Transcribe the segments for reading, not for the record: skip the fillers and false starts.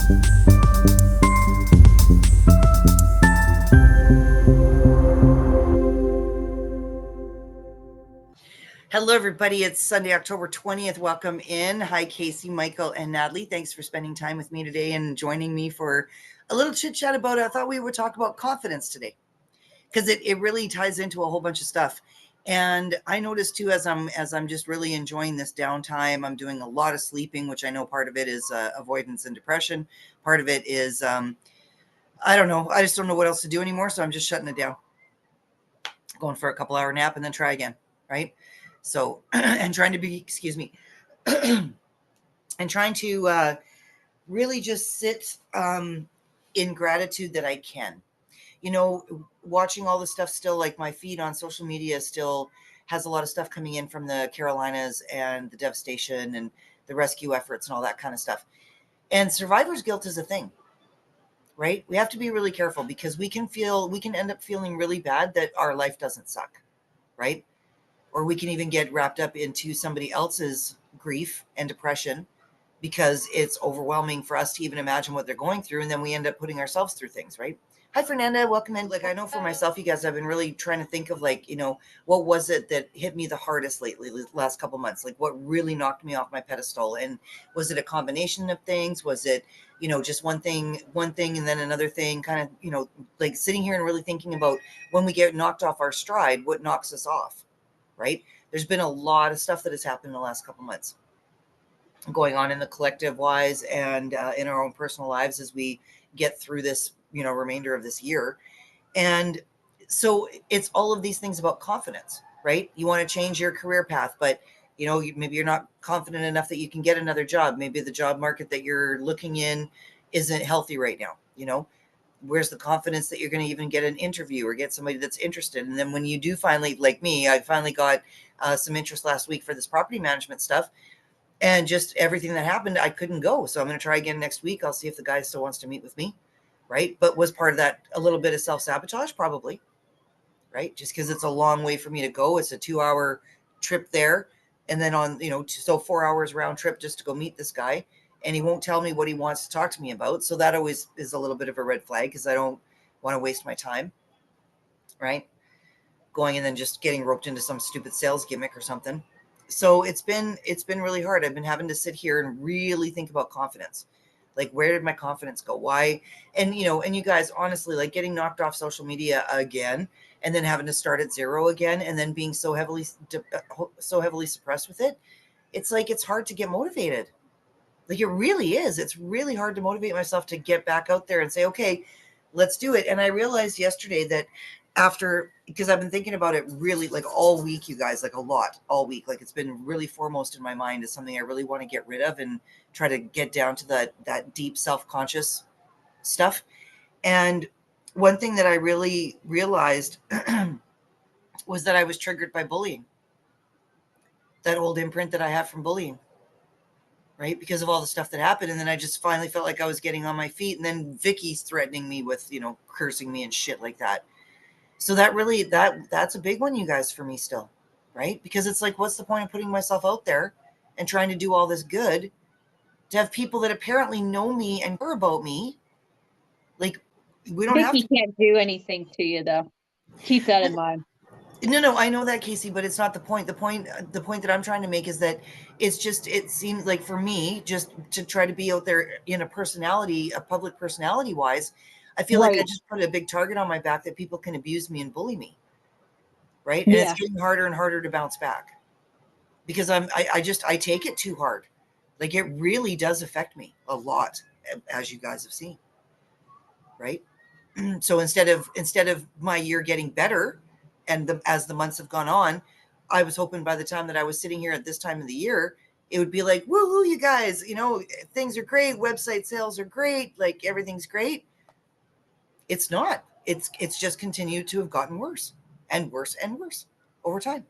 Hello, everybody. It's Sunday, October 20th. Welcome in. Hi, Casey, Michael, and Natalie. Thanks for spending time with me today and joining me for a little chit chat about it. I thought we would talk about confidence today because it really ties into a whole bunch of stuff. And I noticed too, as I'm just really enjoying this downtime, I'm doing a lot of sleeping, which I know part of it is avoidance and depression. Part of it is, I don't know. I just don't know what else to do anymore. So I'm just shutting it down, going for a couple hour nap and then try again. Right. So, and trying to be, excuse me, and trying to really just sit in gratitude that I can. You know, watching all the stuff still, like my feed on social media still has a lot of stuff coming in from the Carolinas and the devastation and the rescue efforts and all that kind of stuff. And survivor's guilt is a thing, right? We have to be really careful because we can end up feeling really bad that our life doesn't suck, right? Or we can even get wrapped up into somebody else's grief and depression because it's overwhelming for us to even imagine what they're going through. And then we end up putting ourselves through things, right? Hi, Fernanda. Welcome in. Like, I know for myself, you guys, I've been really trying to think of, like, what was it that hit me the hardest lately, the last couple months? Like, what really knocked me off my pedestal? And was it a combination of things? Was it, just one thing, and then another thing, kind of, like sitting here and really thinking about when we get knocked off our stride, what knocks us off, right? There's been a lot of stuff that has happened in the last couple months going on in the collective wise and in our own personal lives as we get through this, remainder of this year. And so it's all of these things about confidence, right? You want to change your career path, but maybe you're not confident enough that you can get another job. Maybe the job market that you're looking in isn't healthy right now. Where's the confidence that you're going to even get an interview or get somebody that's interested? And then when you do finally, like me, I finally got some interest last week for this property management stuff. And just everything that happened, I couldn't go. So I'm going to try again next week. I'll see if the guy still wants to meet with me. Right. But was part of that a little bit of self-sabotage? Probably. Right. Just because it's a long way for me to go. It's a 2-hour trip there. And then on, so 4 hours round trip just to go meet this guy. And he won't tell me what he wants to talk to me about. So that always is a little bit of a red flag because I don't want to waste my time. Right. Going and then just getting roped into some stupid sales gimmick or something. So it's been really hard. I've been having to sit here and really think about confidence. Like, where did my confidence go? Why? And you guys, honestly, like getting knocked off social media again and then having to start at zero again and then being so heavily suppressed with it. It's like, it's hard to get motivated. Like, it really is. It's really hard to motivate myself to get back out there and say, okay, let's do it. And I realized yesterday that because I've been thinking about it really, like, all week, you guys, like a lot all week. Like, it's been really foremost in my mind as something I really want to get rid of and try to get down to that deep self-conscious stuff. And one thing that I really realized was that I was triggered by bullying, that old imprint that I have from bullying. Right, because of all the stuff that happened. And then I just finally felt like I was getting on my feet. And then Vicky's threatening me with, cursing me and shit like that. So that really, that's a big one, you guys, for me still. Right. Because it's like, what's the point of putting myself out there and trying to do all this good to have people that apparently know me and care about me? Like, we don't have to. Vicky can't do anything to you, though. Keep that in mind. No, I know that, Casey, but it's not the point. The point that I'm trying to make is that it seems like for me, just to try to be out there in a public personality wise, I feel like I just put a big target on my back that people can abuse me and bully me. Right. And it's getting harder and harder to bounce back because I take it too hard. Like, it really does affect me a lot, as you guys have seen. Right. So instead of my year getting better, and as the months have gone on, I was hoping by the time that I was sitting here at this time of the year, it would be like, woohoo, you guys, things are great. Website sales are great. Like, everything's great. It's not. It's just continued to have gotten worse and worse and worse over time.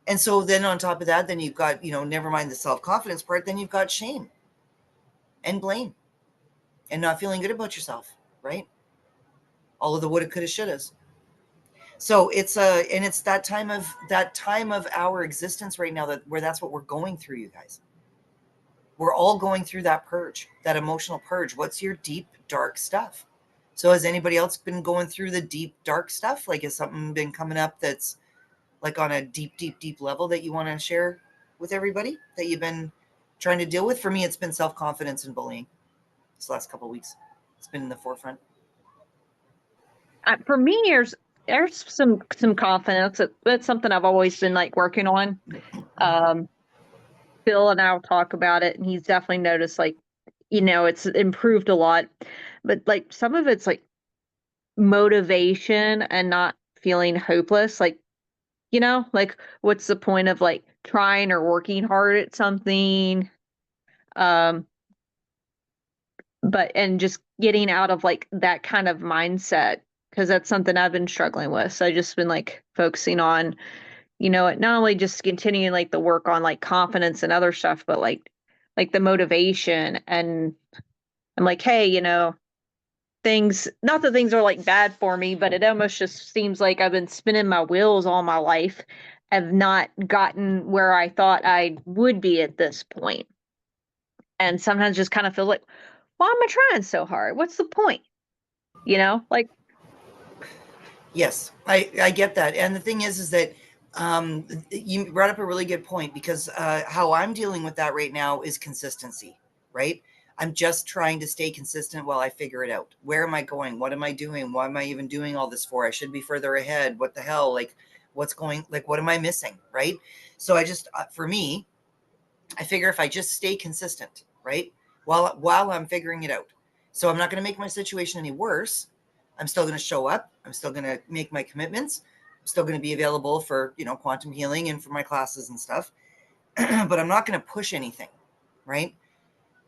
And so then on top of that, then you've got, never mind the self-confidence part, then you've got shame and blame and not feeling good about yourself, right? All of the woulda, coulda, shouldas. So it's that time of our existence right now where that's what we're going through, you guys. we're all going through that purge, that emotional purge. What's your deep, dark stuff? So has anybody else been going through the deep, dark stuff? Like, has something been coming up that's like on a deep, deep, deep level that you want to share with everybody that you've been trying to deal with? For me, it's been self-confidence and bullying this last couple of weeks. It's been in the forefront. For me, there's some confidence. That's something I've always been like working on. Phil and I'll talk about it, and he's definitely noticed like, it's improved a lot. But like some of it's like motivation and not feeling hopeless. Like, like what's the point of like trying or working hard at something? Um, but and just getting out of like that kind of mindset, because that's something I've been struggling with. So I just been like focusing on, not only just continuing like the work on like confidence and other stuff, but like the motivation. And I'm like, hey, things, not that things are like bad for me, but it almost just seems like I've been spinning my wheels all my life. I've not gotten where I thought I would be at this point. And sometimes just kind of feel like, why am I trying so hard? What's the point? Like, Yes, I get that. And the thing is that you brought up a really good point, because how I'm dealing with that right now is consistency, right? I'm just trying to stay consistent while I figure it out. Where am I going? What am I doing? Why am I even doing all this for? I should be further ahead. What the hell? Like, what's going, like, what am I missing? Right. So I just, for me, I figure if I just stay consistent, right, while I'm figuring it out. So I'm not going to make my situation any worse. I'm still going to show up. I'm still going to make my commitments. I'm still going to be available for, quantum healing and for my classes and stuff. But I'm not going to push anything, right?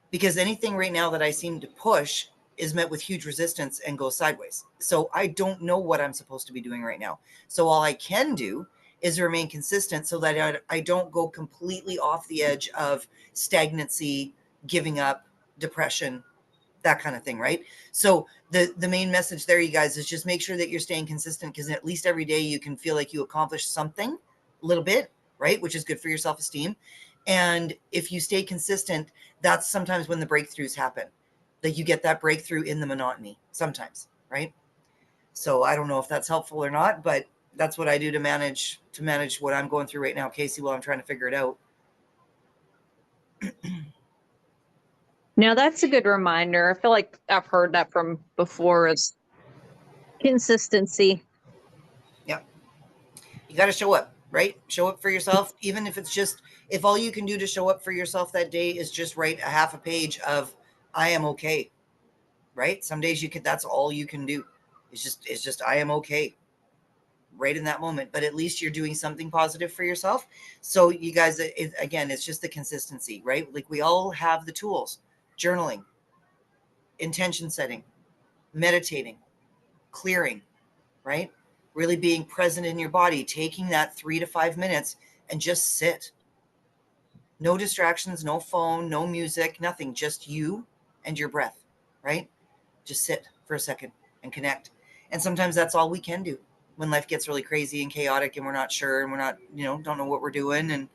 Because anything right now that I seem to push is met with huge resistance and goes sideways. So I don't know what I'm supposed to be doing right now. So all I can do is remain consistent so that I don't go completely off the edge of stagnancy, giving up, depression, that kind of thing, right? So the main message there, you guys, is just make sure that you're staying consistent, because at least every day you can feel like you accomplished something a little bit, right? Which is good for your self-esteem. And if you stay consistent, that's sometimes when the breakthroughs happen, that you get that breakthrough in the monotony sometimes, right? So I don't know if that's helpful or not, but that's what I do to manage what I'm going through right now, Casey, while I'm trying to figure it out. now that's a good reminder. I feel like I've heard that from before, is consistency. Yeah. You got to show up, right? Show up for yourself. Even if it's just, if all you can do to show up for yourself that day is just write a half a page of, I am okay, right? Some days that's all you can do. It's just, I am okay right in that moment, but at least you're doing something positive for yourself. So you guys, again, it's just the consistency, right? Like, we all have the tools: journaling, intention setting, meditating, clearing, right? Really being present in your body, taking that 3 to 5 minutes and just sit. No distractions, no phone, no music, nothing, just you and your breath, right? Just sit for a second and connect. And sometimes that's all we can do when life gets really crazy and chaotic and we're not sure and we're not, don't know what we're doing, and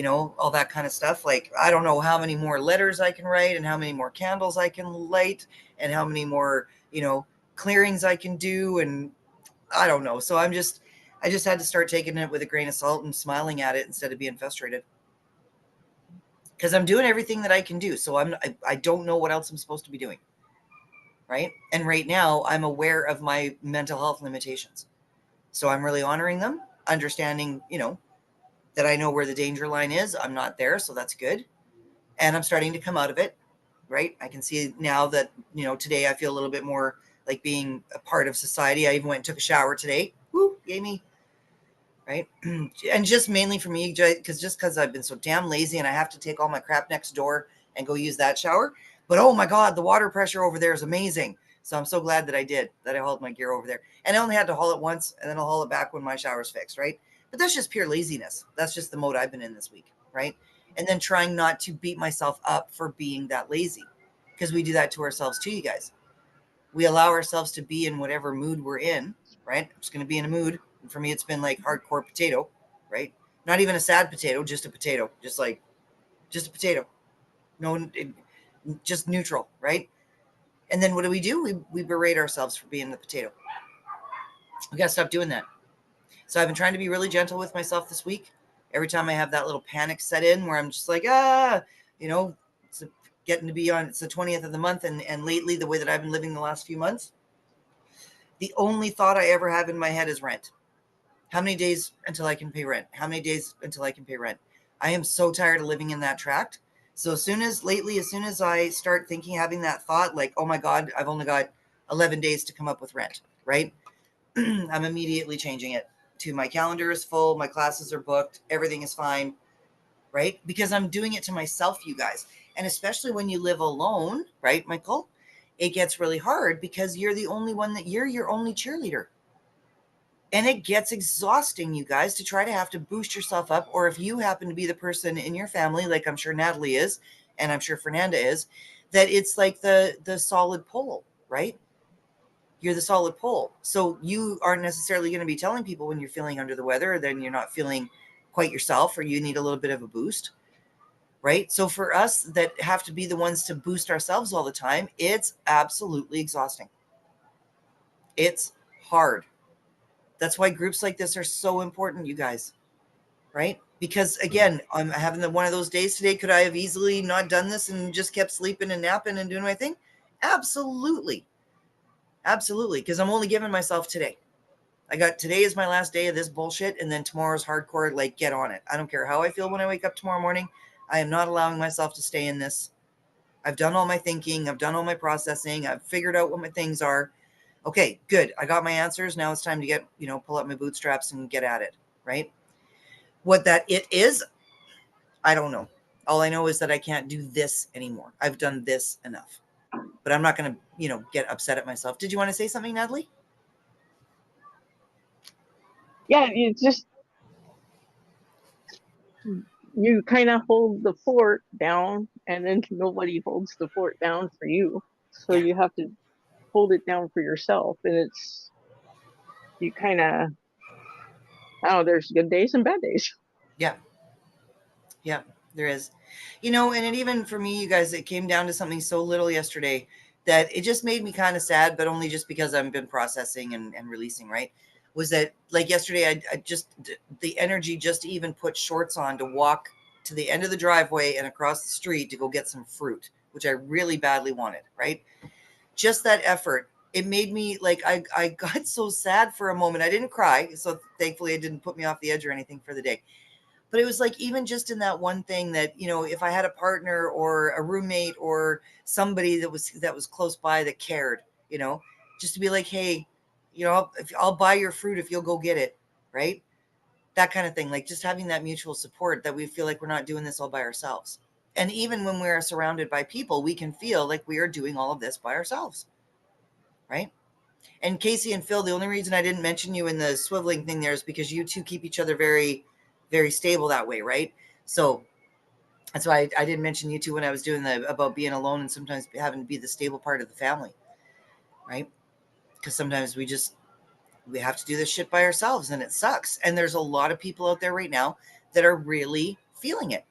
all that kind of stuff. Like, I don't know how many more letters I can write and how many more candles I can light and how many more, clearings I can do. And I don't know. So I just had to start taking it with a grain of salt and smiling at it instead of being frustrated, because I'm doing everything that I can do. So I don't know what else I'm supposed to be doing. Right. And right now I'm aware of my mental health limitations. So I'm really honoring them, understanding, that I know where the danger line is. I'm not there. So that's good. And I'm starting to come out of it. Right. I can see now that, today I feel a little bit more like being a part of society. I even went and took a shower today. Woo, yay me. Right. And just mainly for me, because I've been so damn lazy and I have to take all my crap next door and go use that shower. But oh my God, the water pressure over there is amazing. So I'm so glad that I hauled my gear over there. And I only had to haul it once, and then I'll haul it back when my shower's fixed, right? But that's just pure laziness. That's just the mode I've been in this week, right? And then trying not to beat myself up for being that lazy, because we do that to ourselves too, you guys. We allow ourselves to be in whatever mood we're in, right? I'm just going to be in a mood. And for me, it's been like hardcore potato, right? Not even a sad potato, just a potato, just a potato. No, just neutral, right? And then what do? We berate ourselves for being the potato. We got to stop doing that. So I've been trying to be really gentle with myself this week. Every time I have that little panic set in where I'm just like, you know, it's getting to be on, it's the 20th of the month. And lately, the way that I've been living the last few months, the only thought I ever have in my head is rent. How many days until I can pay rent? How many days until I can pay rent? I am so tired of living in that tract. So as soon as I start thinking, having that thought, like, oh my God, I've only got 11 days to come up with rent, right? I'm immediately changing it to my calendar is full, my classes are booked, everything is fine, right? Because I'm doing it to myself, you guys. And especially when you live alone, right, Michael? It gets really hard because you're the only one that you're your only cheerleader. And it gets exhausting, you guys, to try to have to boost yourself up. Or if you happen to be the person in your family, like I'm sure Natalie is, and I'm sure Fernanda is, that it's like the solid pole, right? You're the solid pole. So you aren't necessarily going to be telling people when you're feeling under the weather, or then you're not feeling quite yourself, or you need a little bit of a boost, right? So for us that have to be the ones to boost ourselves all the time, it's absolutely exhausting. It's hard. That's why groups like this are so important, you guys, right? Because again, I'm having one of those days today. Could I have easily not done this and just kept sleeping and napping and doing my thing? Absolutely. Absolutely. Because I'm only giving myself today. Today is my last day of this bullshit, and then tomorrow's hardcore. Like, get on it. I don't care how I feel when I wake up tomorrow morning. I am not allowing myself to stay in this. I've done all my thinking. I've done all my processing. I've figured out what my things are. Okay, good. I got my answers. Now it's time to pull up my bootstraps and get at it. Right. What that it is, I don't know. All I know is that I can't do this anymore. I've done this enough. But I'm not going to, get upset at myself. Did you want to say something, Natalie? Yeah, you kind of hold the fort down, and then nobody holds the fort down for you. So Yeah. you have to hold it down for yourself, and you kind of, I don't know, there's good days and bad days. Yeah. Yeah, there is. And it even for me, you guys, it came down to something so little yesterday that it just made me kind of sad, but only just because I've been processing and releasing, right? Was that like yesterday, I just, the energy just to even put shorts on to walk to the end of the driveway and across the street to go get some fruit, which I really badly wanted, right? Just that effort. It made me like, I got so sad for a moment. I didn't cry. So thankfully it didn't put me off the edge or anything for the day, but it was like even just in that one thing that if I had a partner or a roommate or somebody that was close by that cared, just to be like, hey, I'll buy your fruit if you'll go get it, right? That kind of thing, like just having that mutual support, that we feel like we're not doing this all by ourselves. And even when we're surrounded by people, we can feel like we are doing all of this by ourselves, right? And Casey and Phil, the only reason I didn't mention you in the swiveling thing there is because you two keep each other very, very stable that way, right? So that's why I didn't mention you two when I was doing about being alone and sometimes having to be the stable part of the family, right? Because sometimes we have to do this shit by ourselves and it sucks. And there's a lot of people out there right now that are really feeling it.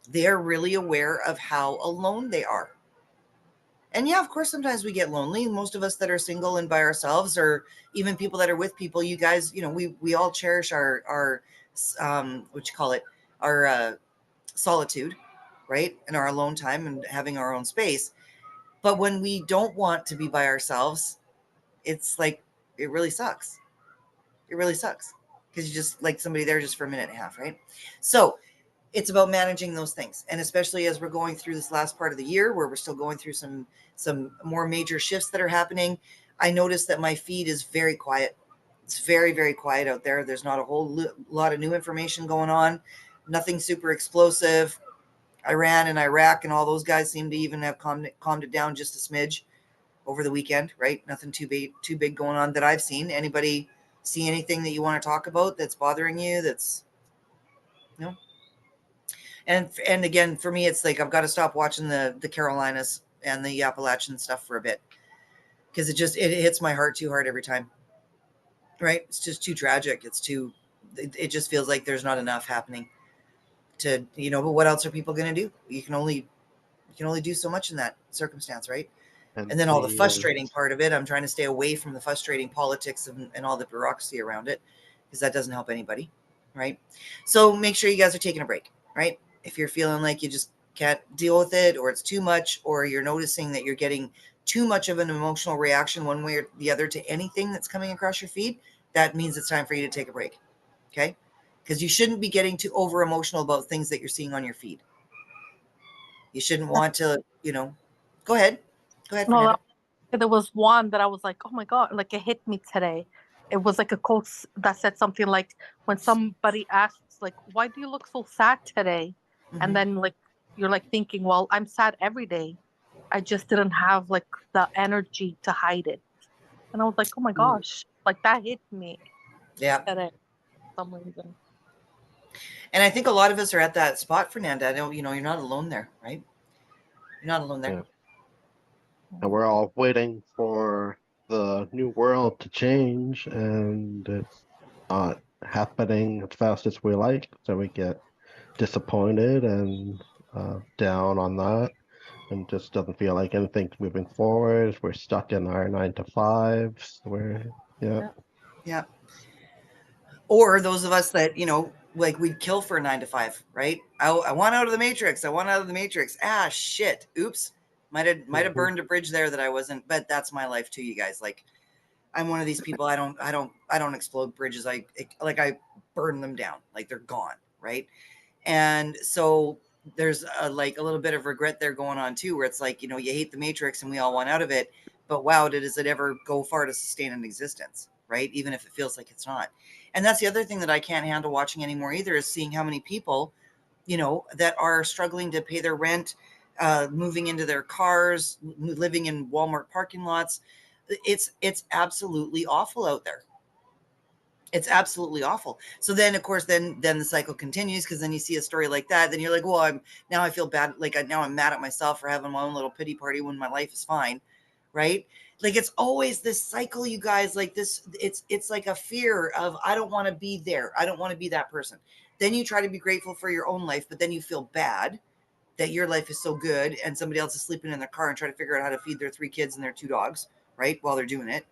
They're really aware of how alone they are. And yeah, of course, sometimes we get lonely. Most of us that are single and by ourselves, or even people that are with people, you guys, we all cherish our what you call it, our solitude, right, and our alone time and having our own space. But when we don't want to be by ourselves, it's like it really sucks. It really sucks because you just like somebody there just for a minute and a half, right? So it's about managing those things, and especially as we're going through this last part of the year where we're still going through some more major shifts that are happening. I noticed that my feed is very quiet. It's very, very quiet out there. There's not a whole lot of new information going on, nothing super explosive. Iran and Iraq and all those guys seem to even have calmed it down just a smidge over the weekend, right? Nothing too big going on that I've seen. Anybody see anything that you want to talk about that's bothering you? That's no. And again, for me, it's like I've got to stop watching the Carolinas and the Appalachian stuff for a bit because it hits my heart too hard every time. Right? It's just too tragic. It just feels like there's not enough happening. but what else are people going to do? You can only do so much in that circumstance, right? And then all the frustrating part of it, I'm trying to stay away from the frustrating politics and all the bureaucracy around it, because that doesn't help anybody, right? So make sure you guys are taking a break, right? If you're feeling like you just can't deal with it, or it's too much, or you're noticing that you're getting too much of an emotional reaction one way or the other to anything that's coming across your feed, that means it's time for you to take a break, okay? Because you shouldn't be getting too over emotional about things that you're seeing on your feed. You shouldn't want to, go ahead. Go ahead, No, Fernanda. there was one that I was like, oh my God, like it hit me today. It was like a quote that said something like, when somebody asks, like, why do you look so sad today? And then like, you're like thinking, well, I'm sad every day. I just didn't have like the energy to hide it. And I was like, oh my gosh, like that hit me Yeah. today for some reason. And I think a lot of us are at that spot, Fernanda. I know, you're not alone there, right? You're not alone there. Yeah. And we're all waiting for the new world to change, and it's not happening as fast as we like. So we get disappointed and down on that, and just doesn't feel like anything's moving forward. We're stuck in our 9 to 5s. Yeah. Or those of us that, like we'd kill for a 9 to 5, right? I want out of the matrix. I want out of the matrix. Shit. Oops. Might have burned a bridge there that I wasn't, but that's my life too, you guys. Like, I'm one of these people. I don't explode bridges. I burn them down. Like they're gone. Right. And so there's a little bit of regret there going on too, where it's like, you hate the matrix and we all want out of it, but wow, does it ever go far to sustain an existence? Right. Even if it feels like it's not. And that's the other thing that I can't handle watching anymore either, is seeing how many people, that are struggling to pay their rent, moving into their cars, living in Walmart parking lots. It's absolutely awful out there. It's absolutely awful. So then, of course, then the cycle continues, because then you see a story like that. Then you're like, well, I feel bad. Like now I'm mad at myself for having my own little pity party when my life is fine. Right. Like it's always this cycle, you guys, like this. It's like a fear of, I don't want to be there. I don't want to be that person. Then you try to be grateful for your own life, but then you feel bad that your life is so good and somebody else is sleeping in their car and try to figure out how to feed their 3 kids and their 2 dogs, right, while they're doing it.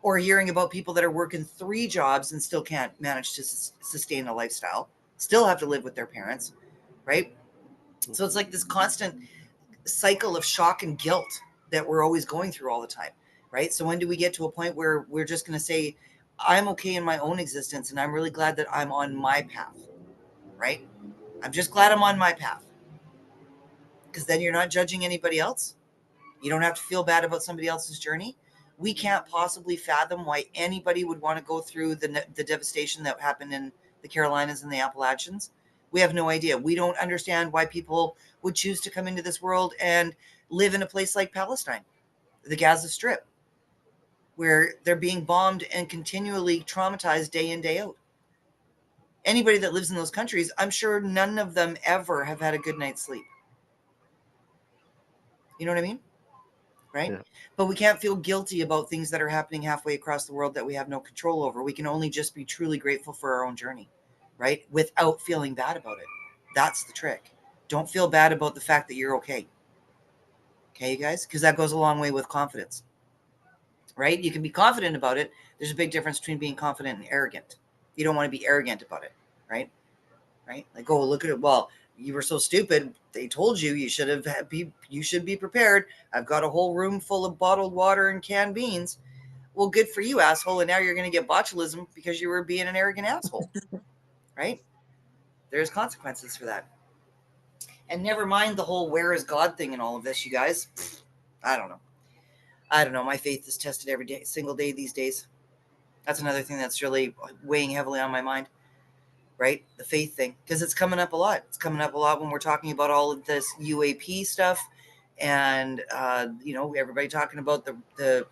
Or hearing about people that are working 3 jobs and still can't manage to sustain a lifestyle, still have to live with their parents, right? So it's like this constant cycle of shock and guilt that we're always going through all the time, right? So when do we get to a point where we're just going to say, I'm okay in my own existence and I'm really glad that I'm on my path, right? I'm just glad I'm on my path. Because then you're not judging anybody else. You don't have to feel bad about somebody else's journey. We can't possibly fathom why anybody would want to go through the devastation that happened in the Carolinas and the Appalachians. We have no idea. We don't understand why people would choose to come into this world and live in a place like Palestine, the Gaza Strip, where they're being bombed and continually traumatized day in, day out. Anybody that lives in those countries, I'm sure none of them ever have had a good night's sleep. You know what I mean? Right? Yeah. But we can't feel guilty about things that are happening halfway across the world that we have no control over. We can only just be truly grateful for our own journey, right? Without feeling bad about it. That's the trick. Don't feel bad about the fact that you're okay. Okay, you guys? Because that goes a long way with confidence, right? You can be confident about it. There's a big difference between being confident and arrogant. You don't want to be arrogant about it, right? Right? Like, oh, look at it. Well, you were so stupid. They told you you should be prepared. I've got a whole room full of bottled water and canned beans. Well, good for you, asshole. And now you're going to get botulism because you were being an arrogant asshole, right? There's consequences for that. And never mind the whole where is God thing and all of this, you guys. I don't know. My faith is tested every day, single day these days. That's another thing that's really weighing heavily on my mind. Right? The faith thing, because it's coming up a lot. It's coming up a lot when we're talking about all of this UAP stuff, and everybody talking about the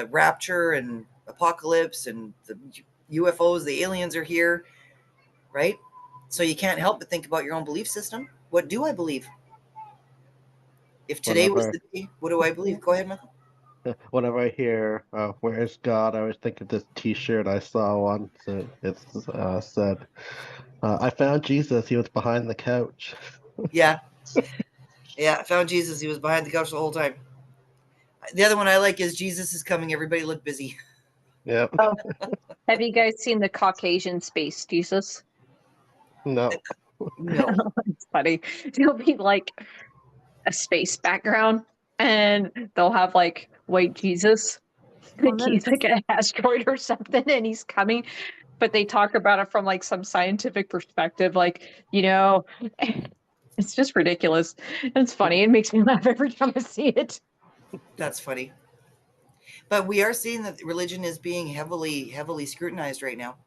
rapture and apocalypse and the UFOs, the aliens are here, right? So you can't help but think about your own belief system. What do I believe? If today was the day, what do I believe? Go ahead, Michael. Whenever I hear "Where is God," I always think of this T-shirt I saw once. It's said, "I found Jesus. He was behind the couch." Yeah. Yeah. I found Jesus. He was behind the couch the whole time. The other one I like is Jesus is coming. Everybody look busy. Yep. Oh, have you guys seen the Caucasian space Jesus? No. No. It's funny. It'll be like a space background, and they'll have like white Jesus. Oh, Like he's nice. like an asteroid or something, and he's coming. But they talk about it from like some scientific perspective, like, it's just ridiculous. It's funny. It makes me laugh every time I see it. That's funny. But we are seeing that religion is being heavily scrutinized right now.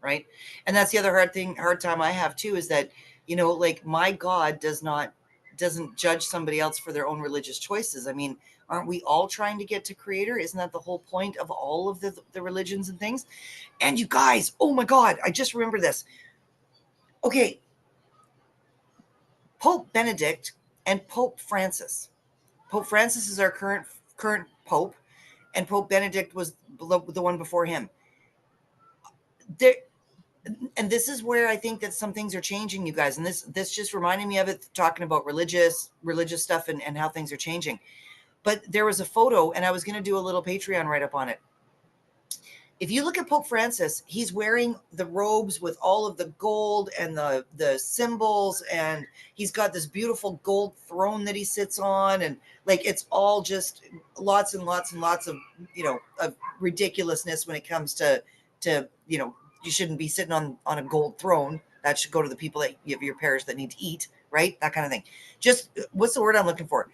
Right. And that's the other hard time I have too, is that, like my God doesn't judge somebody else for their own religious choices. I mean, aren't we all trying to get to creator? Isn't that the whole point of all of the religions and things? And you guys, oh my God, I just remember this. Okay. Pope Benedict and Pope Francis. Pope Francis is our current Pope, and Pope Benedict was the one before him. There, and this is where I think that some things are changing, you guys. And this just reminded me of it, talking about religious stuff and how things are changing. But there was a photo, and I was going to do a little Patreon write up on it. If you look at Pope Francis, he's wearing the robes with all of the gold and the symbols, and he's got this beautiful gold throne that he sits on, and like it's all just lots and lots and lots of of ridiculousness when it comes to you shouldn't be sitting on a gold throne. That should go to the people that you have your parish that need to eat, right? That kind of thing. Just what's the word I'm looking for?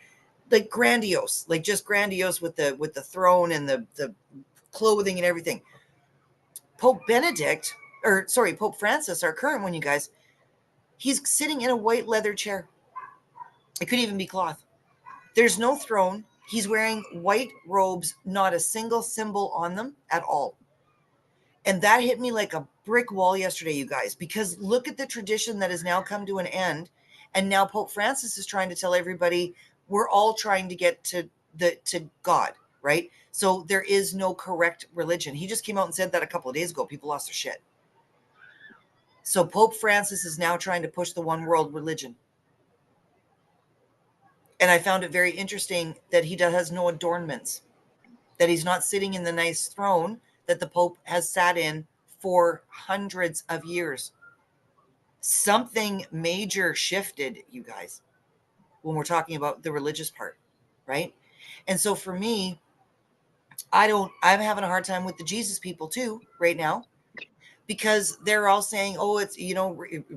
Like grandiose, like just grandiose with the throne and the clothing and everything. Pope Francis, our current one, you guys, he's sitting in a white leather chair. It could even be cloth. There's no throne. He's wearing white robes, not a single symbol on them at all. And that hit me like a brick wall yesterday, you guys, because look at the tradition that has now come to an end. And now Pope Francis is trying to tell everybody we're all trying to get to God, right? So there is no correct religion. He just came out and said that a couple of days ago. People lost their shit. So Pope Francis is now trying to push the one world religion. And I found it very interesting that he has no adornments, that he's not sitting in the nice throne that the Pope has sat in for hundreds of years. Something major shifted, you guys, when we're talking about the religious part, right? And so for me, I'm having a hard time with the Jesus people too right now, because they're all saying, oh, it's,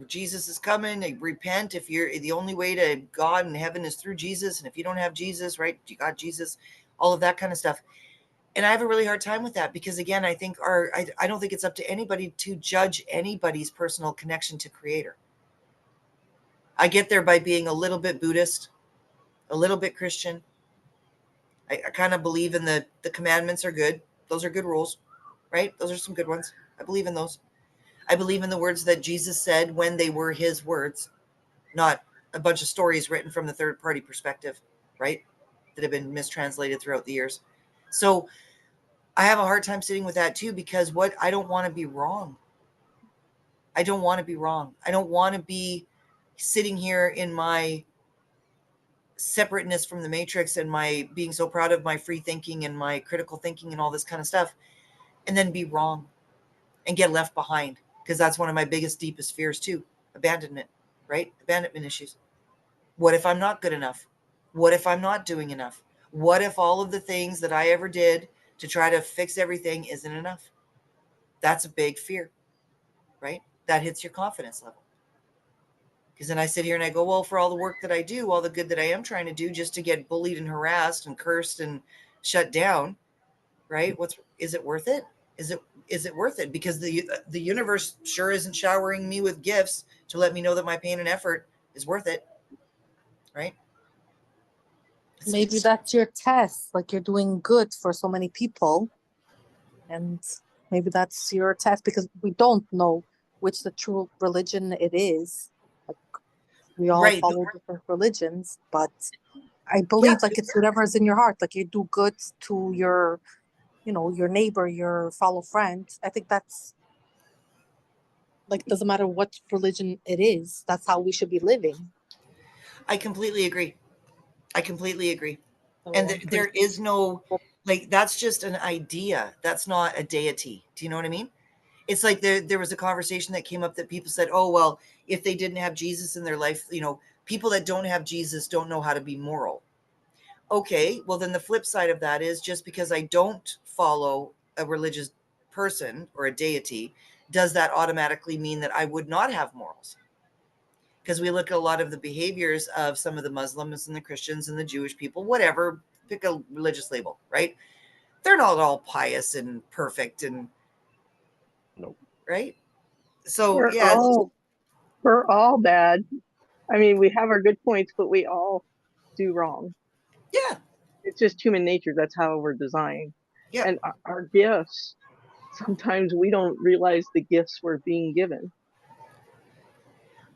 Jesus is coming, repent. If you're the only way to God and heaven is through Jesus. And if you don't have Jesus, right, you got Jesus, all of that kind of stuff. And I have a really hard time with that, because again, I think I don't think it's up to anybody to judge anybody's personal connection to creator. I get there by being a little bit Buddhist, a little bit Christian. I kind of believe in the commandments are good. Those are good rules, right? Those are some good ones. I believe in those. I believe in the words that Jesus said when they were his words, not a bunch of stories written from the third party perspective, right? That have been mistranslated throughout the years. So I have a hard time sitting with that too, because I don't want to be wrong. I don't want to be wrong. I don't want to be sitting here in my separateness from the matrix and my being so proud of my free thinking and my critical thinking and all this kind of stuff, and then be wrong and get left behind, because that's one of my biggest, deepest fears too. Abandonment, right? Abandonment issues. What if I'm not good enough? What if I'm not doing enough? What if all of the things that I ever did to try to fix everything isn't enough? That's a big fear, right? That hits your confidence level. Because then I sit here and I go, well, for all the work that I do, all the good that I am trying to do, just to get bullied and harassed and cursed and shut down, right? Is it worth it? Is it worth it? Because the universe sure isn't showering me with gifts to let me know that my pain and effort is worth it, right? Maybe that's your test, like you're doing good for so many people, and maybe that's your test, because we don't know which the true religion it is. Like, we all Right. follow different religions, but I believe like it's whatever is in your heart. Like you do good to your, your neighbor, your fellow friend. I think that's like doesn't matter what religion it is. That's how we should be living. I completely agree. I completely agree. So, And there is no, like, that's just an idea. That's not a deity. Do you know what I mean? It's like there was a conversation that came up that people said, oh, well, if they didn't have Jesus in their life, people that don't have Jesus don't know how to be moral. Okay, well, then the flip side of that is just because I don't follow a religious person or a deity, does that automatically mean that I would not have morals? Because we look at a lot of the behaviors of some of the Muslims and the Christians and the Jewish people, whatever, pick a religious label, right? They're not all pious and perfect and Nope. right. So We're yeah, all bad. I mean, we have our good points, but we all do wrong. yeah, It's just human nature. That's how we're designed. yeah. And our gifts, sometimes we don't realize the gifts we're being given.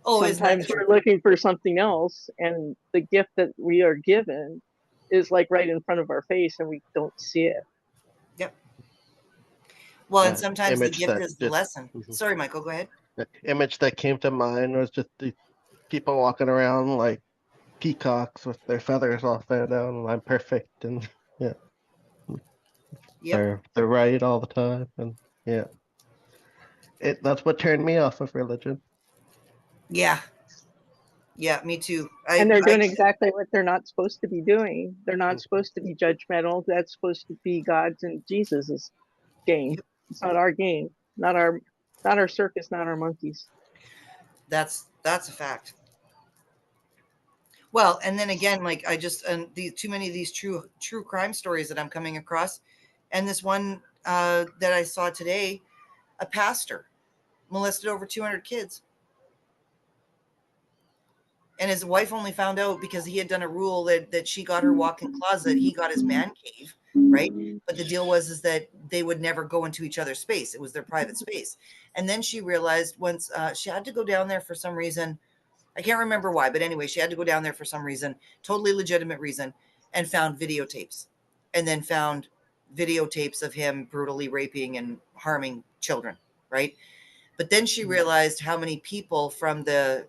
Oh, is that Sometimes we're looking for something else, and the gift that we are given is like right in front of our face, and we don't see it. Yep. Well, and That sometimes the image gift that is the just lesson. Mhm. Sorry, Michael, go ahead. The image that came to mind was just the people walking around like peacocks with their feathers all fan down, and I'm perfect, and yeah, Yep. they're right all the time, and yeah, that's what turned me off of religion. Yeah. Yeah, me too. And they're doing I exactly what they're not supposed to be doing. They're not Mhm. supposed to be judgmental. That's supposed to be God's and Jesus's game. It's not our game, not our circus, not our monkeys. that's a fact. Well, and then again, like I just and the too many of these true crime stories that I'm coming across, and this one that I saw today, a pastor molested over 200 kids, and his wife only found out because he had done a rule that she got her walk-in closet, he got his man cave, right? But the deal was is that they would never go into each other's space. It was their private space. And then she realized once she had to go down there for some reason. I can't remember why, but anyway, she had to go down there for some reason, totally legitimate reason, and found videotapes, and then found videotapes of him brutally raping and harming children, right? But then she realized how many people from the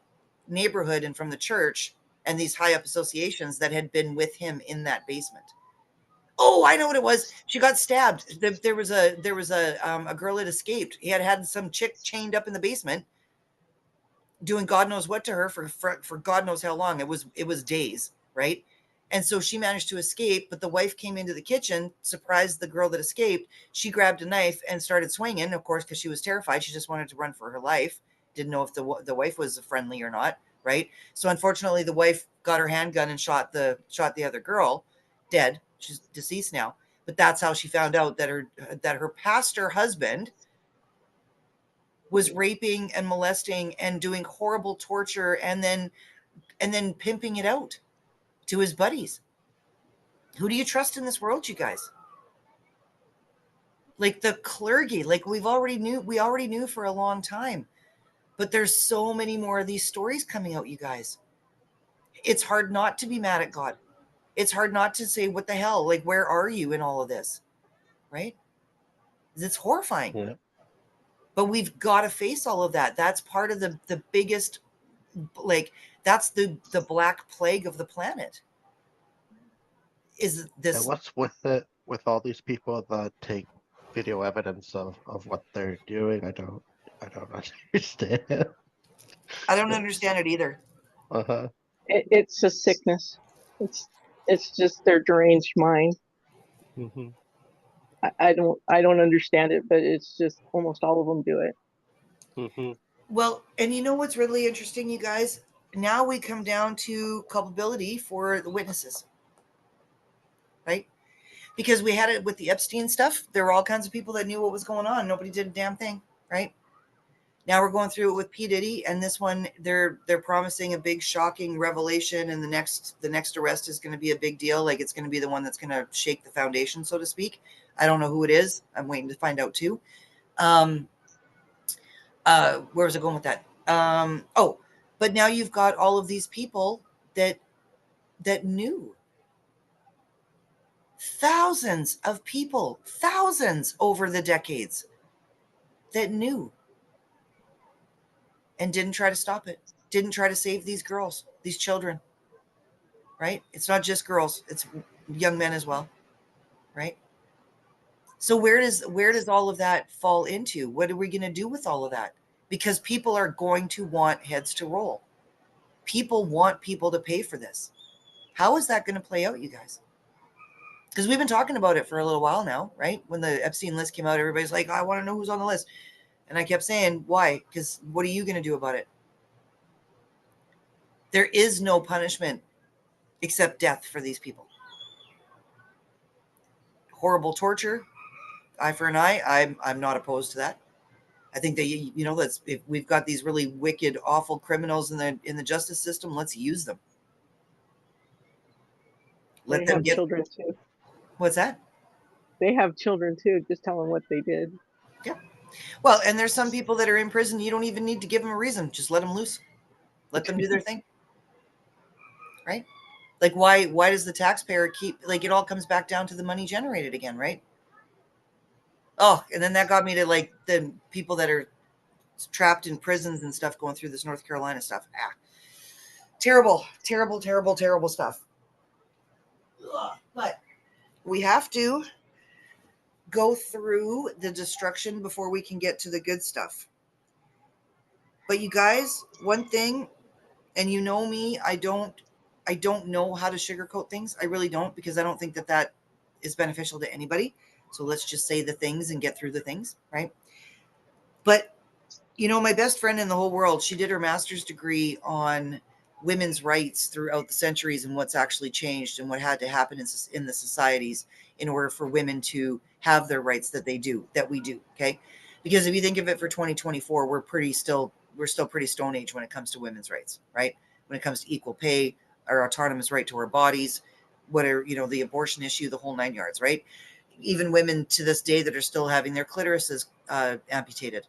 neighborhood and from the church and these high up associations that had been with him in that basement. Oh, I know what it was. She got stabbed. There was a girl that escaped. He had some chick chained up in the basement, doing God knows what to her for God knows how long. It was days, right? And so she managed to escape, but the wife came into the kitchen, surprised the girl that escaped. She grabbed a knife and started swinging, of course, because she was terrified. She just wanted to run for her life. Didn't know if the wife was friendly or not, right? So unfortunately, the wife got her handgun and shot the other girl, dead. She's deceased now. But that's how she found out that her pastor husband was raping and molesting and doing horrible torture and then pimping it out to his buddies. Who do you trust in this world, you guys? Like the clergy, like we already knew for a long time. But there's so many more of these stories coming out, you guys. It's hard not to be mad at God. It's hard not to say, what the hell? Like, where are you in all of this? Right? It's horrifying. Yeah. But we've got to face all of that. That's part of the biggest, like, that's the black plague of the planet. Is this? And what's with it with all these people that take video evidence of what they're doing? I don't understand. I don't understand it either. Uh-huh. It's a sickness. It's just their deranged mind. Mm-hmm. I don't understand it, but it's just almost all of them do it. Mm-hmm. Well, and you know what's really interesting, you guys? Now we come down to culpability for the witnesses, right? Because we had it with the Epstein stuff. There were all kinds of people that knew what was going on. Nobody did a damn thing, right? Now we're going through it with P. Diddy, and this one they're promising a big shocking revelation, and the next arrest is going to be a big deal. Like it's going to be the one that's going to shake the foundation, so to speak. I don't know who it is. I'm waiting to find out too. Where was I going with that? But now you've got all of these people that knew. thousands of people, thousands over the decades that knew and didn't try to stop it, didn't try to save these girls, these children, right? It's not just girls, it's young men as well, right? So where does all of that fall into? What are we going to do with all of that? Because people are going to want heads to roll. People want people to pay for this. How is that going to play out, you guys? Because we've been talking about it for a little while now, right? When the Epstein list came out, everybody's like, I want to know who's on the list. And I kept saying, why? Because what are you going to do about it? There is no punishment except death for these people. Horrible torture, eye for an eye. I'm not opposed to that. I think that that's, if we've got these really wicked, awful criminals in the justice system, let's use them. They Let them have get. children too. What's that? They have children too. Just tell them what they did. Yeah. Well, and there's some people that are in prison. You don't even need to give them a reason. Just let them loose. Let them do their thing. Right? Like why does the taxpayer keep, like, it all comes back down to the money generated again, right? Oh, and then that got me to like the people that are trapped in prisons and stuff going through this North Carolina stuff. Terrible, terrible, terrible, terrible stuff. Ugh. But we have to go through the destruction before we can get to the good stuff. But you guys, one thing, and you know me, I don't know how to sugarcoat things. I really don't, because I don't think that is beneficial to anybody. So let's just say the things and get through the things, right? But my best friend in the whole world, she did her master's degree on women's rights throughout the centuries and what's actually changed and what had to happen in the societies in order for women to have their rights that we do. Okay. Because if you think of it for 2024, we're still pretty Stone Age when it comes to women's rights, right? When it comes to equal pay, our autonomous right to our bodies, the abortion issue, the whole 9 yards, right? Even women to this day that are still having their clitorises amputated.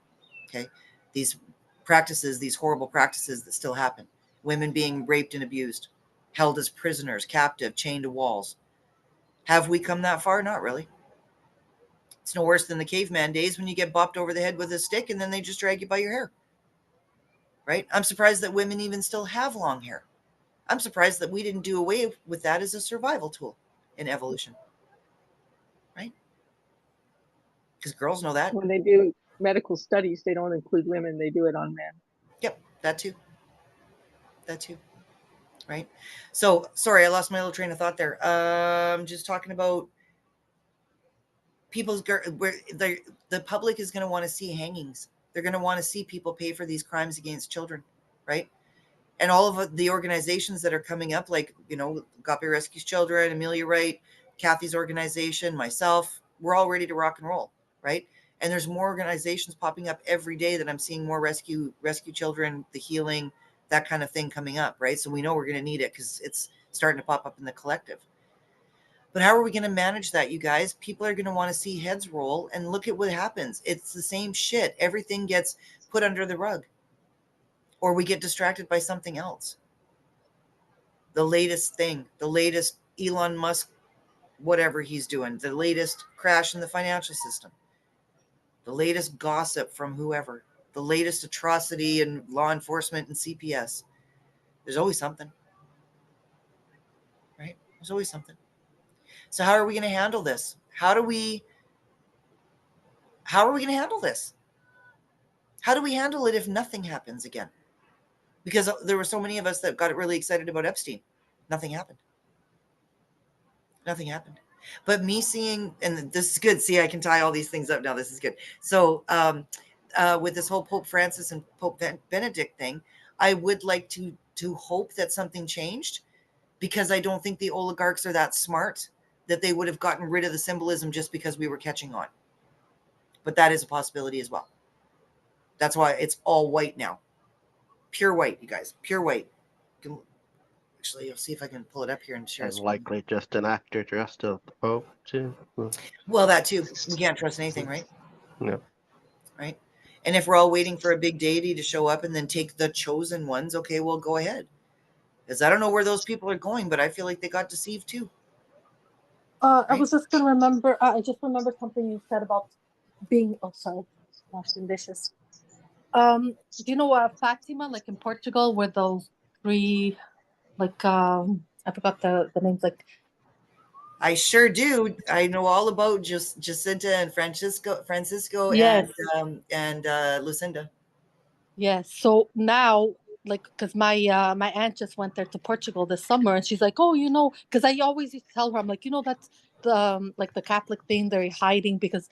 Okay. These practices, these horrible practices that still happen. Women being raped and abused, held as prisoners, captive, chained to walls. Have we come that far? Not really. It's no worse than the caveman days when you get bopped over the head with a stick and then they just drag you by your hair. Right? I'm surprised that women even still have long hair. I'm surprised that we didn't do away with that as a survival tool in evolution. Right? Because girls know that. When they do medical studies, they don't include women. They do it on men. Yep, that too. Right? So, sorry, I lost my little train of thought there. Just talking about the public is going to want to see hangings. They're going to want to see people pay for these crimes against children, right? And all of the organizations that are coming up, like, Agape Rescues Children, Amelia Wright, Kathy's organization, myself, we're all ready to rock and roll, right? And there's more organizations popping up every day that I'm seeing more rescue children, the healing, that kind of thing coming up, right? So we know we're going to need it because it's starting to pop up in the collective. But how are we going to manage that, you guys? People are going to want to see heads roll, and look at what happens. It's the same shit. Everything gets put under the rug, or we get distracted by something else. The latest thing, the latest Elon Musk, whatever he's doing, the latest crash in the financial system, the latest gossip from whoever, the latest atrocity in law enforcement and CPS. There's always something, right? There's always something. So how are we going to handle this? How are we going to handle this? How do we handle it if nothing happens again? Because there were so many of us that got really excited about Epstein. Nothing happened. Nothing happened. But me seeing, and this is good. See, I can tie all these things up now. This is good. So with this whole Pope Francis and Pope Benedict thing, I would like to hope that something changed, because I don't think the oligarchs are that smart that they would have gotten rid of the symbolism just because we were catching on. But that is a possibility as well. That's why it's all white now. Pure white, you guys. Pure white. Actually, I'll see if I can pull it up here and share. And likely just an actor dressed as the Pope, too. Well, that too. We can't trust anything, right? No. Right? And if we're all waiting for a big deity to show up and then take the chosen ones, okay, well, go ahead. Because I don't know where those people are going, but I feel like they got deceived too. I Right? was just gonna remember. I just remembered something you said about being. Oh, sorry, washing dishes. Do you know Fatima, like in Portugal, where those three, like I forgot the names, like I sure do. I know all about just Jacinta and Francisco yes, and Lucinda. yes. So now, like, because my aunt just went there to Portugal this summer, and she's like, oh, because I always used to tell her, I'm like, that's the like the Catholic thing they're hiding, because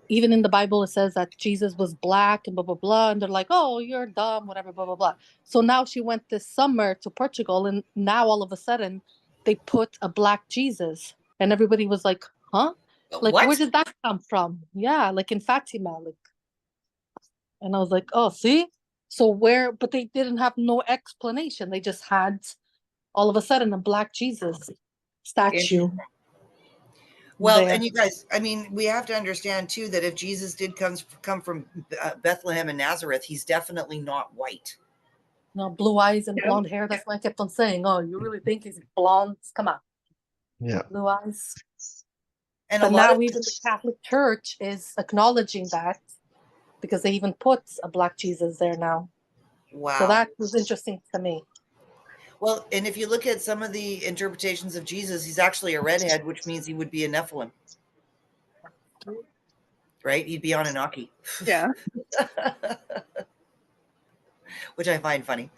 even in the Bible it says that Jesus was black and blah blah blah, and they're like, oh, you're dumb, whatever, blah blah blah. So now she went this summer to Portugal, and now all of a sudden they put a black Jesus, and everybody was like, huh? Like, where What? did that come from? Yeah, like in Fatima, like. And I was like, oh, see? So where, but they didn't have no explanation. They just had all of a sudden a black Jesus statue Well, there. and you guys, I mean, we have to understand too that if Jesus did come from Bethlehem and Nazareth, he's definitely not white. No, blue eyes and Yeah. blonde hair. That's what I kept on saying. Oh, you really think he's blonde? Come on, Yeah. blue eyes. And a But lot now of even the Catholic Church is acknowledging that, because they even put a black Jesus there now. wow. So that was interesting to me. Well, and if you look at some of the interpretations of Jesus, he's actually a redhead, which means he would be a Nephilim, right? He'd be on Anunnaki. Yeah. Which I find funny,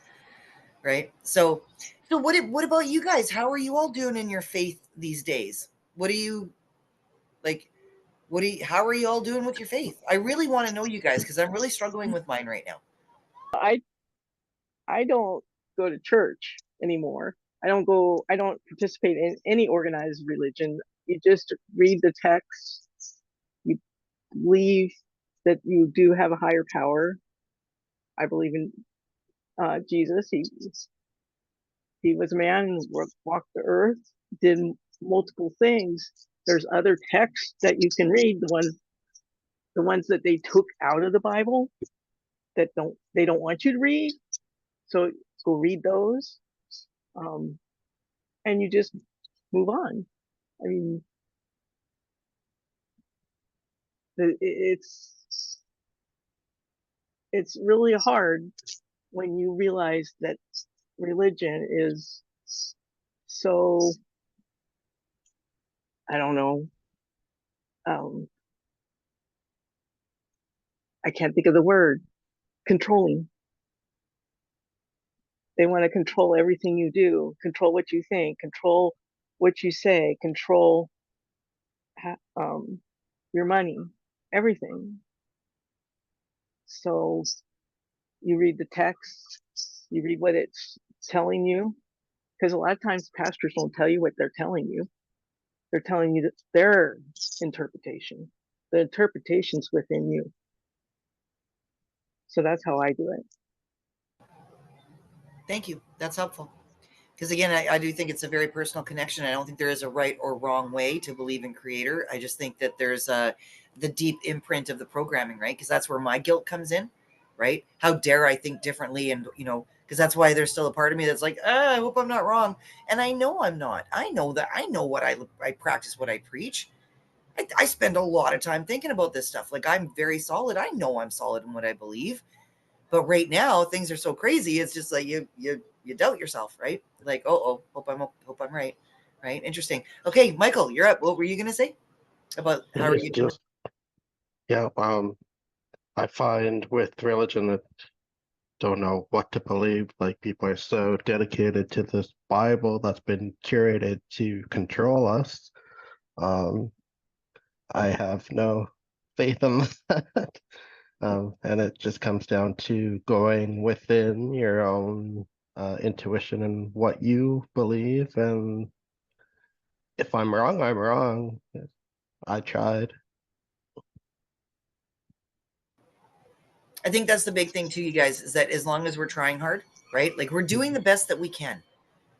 right? So what about you guys? How are you all doing in your faith these days? What do you like? How are you all doing with your faith? I really want to know you guys because I'm really struggling with mine right now. I don't go to church anymore. I don't participate in any organized religion. You just read the text. You believe that you do have a higher power. I believe in Jesus. He was a man, walked the earth, did multiple things. There's other texts that you can read, the ones that they took out of the Bible that they don't want you to read. So go read those. And you just move on. I mean, it's really hard when you realize that religion is so, I don't know, um, I can't think of the word, controlling. They want to control everything you do, control what you think, control what you say, control your money, everything. So you read the text, you read what it's telling you, because a lot of times pastors don't tell you what they're telling you. They're telling you that their interpretation, the interpretation's within you. So that's how I do it. Thank you. That's helpful. Because again, I do think it's a very personal connection. I don't think there is a right or wrong way to believe in Creator. I just think that there's the deep imprint of the programming, right? Because that's where my guilt comes in, right? How dare I think differently? And, because that's why there's still a part of me that's like, I hope I'm not wrong. And I know I'm not. I know that. I know what I practice, what I preach. I spend a lot of time thinking about this stuff. Like, I'm very solid. I know I'm solid in what I believe. But right now, things are so crazy. It's just like you doubt yourself, right? Like, hope I'm right, right? Interesting. Okay, Michael, you're up. What were you gonna say about how are It's you doing? just, yeah, I find with religion that don't know what to believe. Like people are so dedicated to this Bible that's been curated to control us. I have no faith in that. And it just comes down to going within your own intuition and what you believe. And if I'm wrong, I'm wrong. I tried. I think that's the big thing too, you guys, is that as long as we're trying hard, right? Like we're doing the best that we can.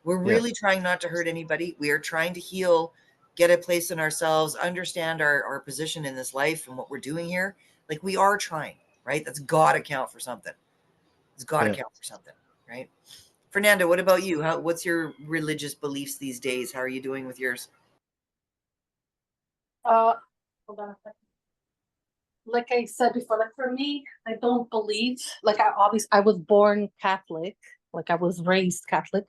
We're Yeah. really trying not to hurt anybody. We are trying to heal, get a place in ourselves, understand our position in this life and what we're doing here. Like we are trying, right? That's got to count for something. It's got to Yeah. count for something, right? Fernando, what about you? What's your religious beliefs these days? How are you doing with yours? Hold on a second. Like I said before, like for me, I don't believe, like I was born Catholic, like I was raised Catholic,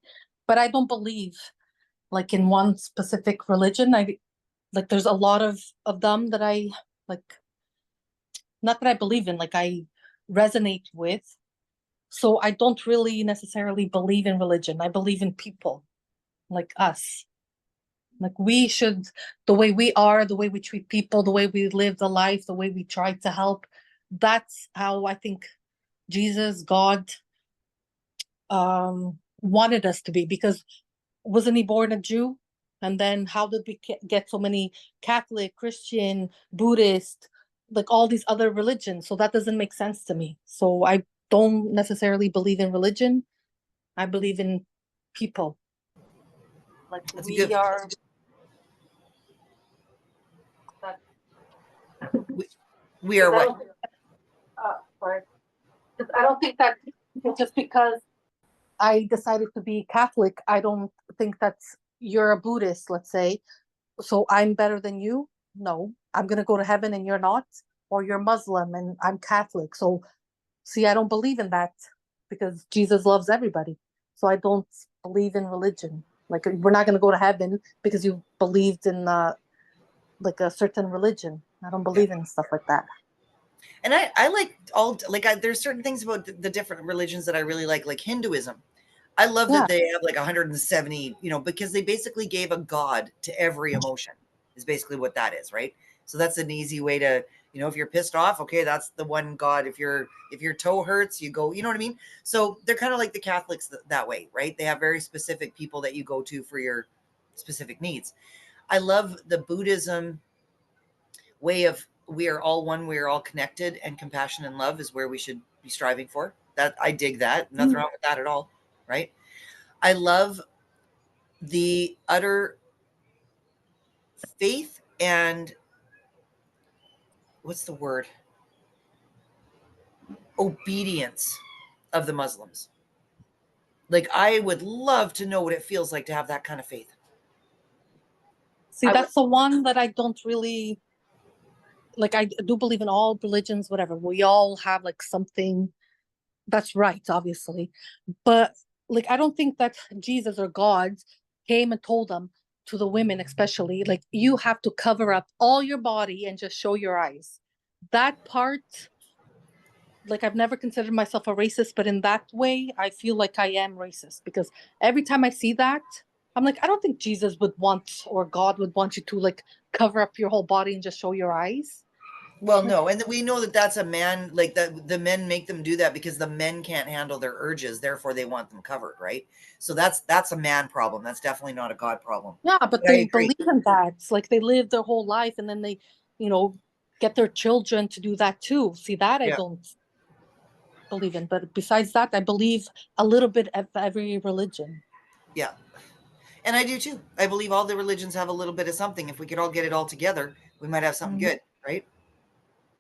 but I don't believe like in one specific religion. I like there's a lot of them that I like, not that I believe in, like I resonate with. So I don't really necessarily believe in religion. I believe in people like us. Like we should, the way we are, the way we treat people, the way we live the life, the way we try to help. That's how I think Jesus, God, wanted us to be. Because wasn't he born a Jew? And then how did we get so many Catholic, Christian, Buddhist, like all these other religions? So that doesn't make sense to me. So I don't necessarily believe in religion. I believe in people. Like That's we good. are. We are what? Sorry. I don't think that just because I decided to be Catholic, I don't think that's you're a Buddhist, let's say, so I'm better than you. No, I'm gonna go to heaven and you're not, or you're Muslim and I'm Catholic. So see, I don't believe in that because Jesus loves everybody. So I don't believe in religion. Like we're not gonna go to heaven because you believed in like a certain religion. I don't believe in stuff like that. And I like all, like, there's certain things about the different religions that I really like Hinduism. I love that they have like 170, because they basically gave a god to every emotion, is basically what that is, right? So that's an easy way to, if you're pissed off, okay, that's the one god. If your toe hurts, you go, you know what I mean? So they're kind of like the Catholics that way, right? They have very specific people that you go to for your specific needs. I love the Buddhism way of, we are all one, we are all connected, and compassion and love is where we should be striving for. That, I dig that. Nothing wrong with that at all, right? I love the utter faith and, what's the word? Obedience of the Muslims. Like, I would love to know what it feels like to have that kind of faith. See, that's the one that I don't really like. I do believe in all religions, whatever. We all have like something that's right, obviously. But like, I don't think that Jesus or God came and told them, to the women especially, like, you have to cover up all your body and just show your eyes. That part, like, I've never considered myself a racist, but in that way, I feel like I am racist because every time I see that, I'm like, I don't think Jesus would want or God would want you to like cover up your whole body and just show your eyes. Well, no, and we know that that's a man, like the men make them do that because the men can't handle their urges, therefore they want them covered, right? So that's a man problem. That's definitely not a God problem. Yeah, but they believe in that. It's like they live their whole life and then they, get their children to do that too. See, that I don't believe in. But besides that, I believe a little bit of every religion. Yeah. And I do too. I believe all the religions have a little bit of something. If we could all get it all together, we might have something good, right?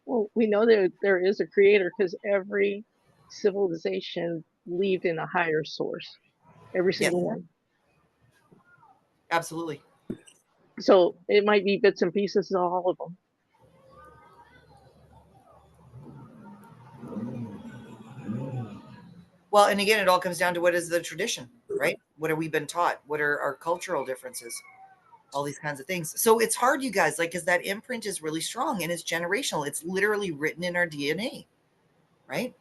Well, we know that there is a creator because every civilization believed in a higher source. Every single one. Absolutely. So it might be bits and pieces of all of them. Well, and again, it all comes down to what is the tradition, right? What have we been taught? What are our cultural differences? All these kinds of things. So it's hard, you guys, like, because that imprint is really strong and it's generational. It's literally written in our DNA, right?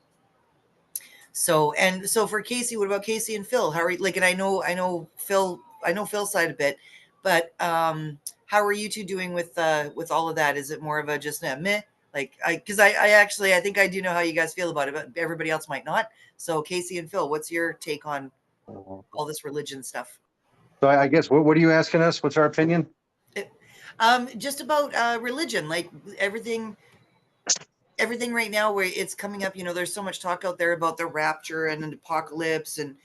So, and so for Casey, what about Casey and Phil? How are you? Like, and I know Phil's side a bit, but how are you two doing with all of that? Is it more of a just a meh? Like, because I actually, I think I do know how you guys feel about it, but everybody else might not. So Casey and Phil, what's your take on all this religion stuff? So I guess, what are you asking us? What's our opinion? Just about religion, like everything right now where it's coming up, there's so much talk out there about the rapture and an apocalypse and,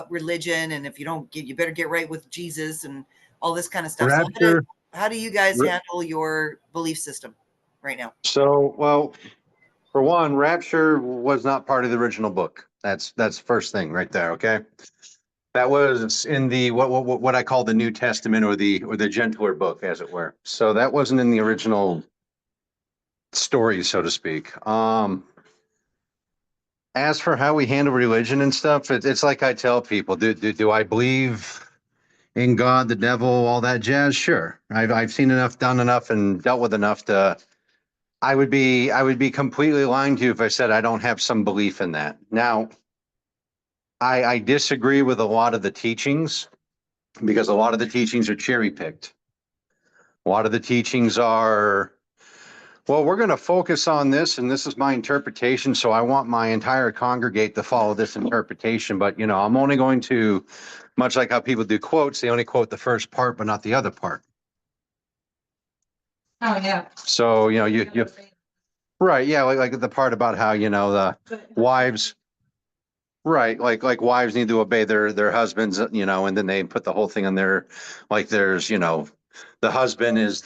religion. And if you don't you better get right with Jesus and all this kind of stuff. Rapture. So how do you guys handle your belief system right now? So, well, for one, rapture was not part of the original book. That's first thing right there. Okay. That was in the, what I call the New Testament, or the gentler book, as it were. So that wasn't in the original story, so to speak. As for how we handle religion and stuff, it's like I tell people, do I believe in God, the devil, all that jazz? Sure. I've seen enough, done enough, and dealt with enough to, I would be completely lying to you if I said I don't have some belief in that. Now, I disagree with a lot of the teachings, because a lot of the teachings are cherry picked. A lot of the teachings are, well, we're going to focus on this, and this is my interpretation, so I want my entire congregate to follow this interpretation. But, I'm only going to, much like how people do quotes, they only quote the first part, but not the other part. Oh, yeah. So, you right, yeah, like the part about how, the wives, right, like wives need to obey their husbands, and then they put the whole thing on there, like there's, the husband is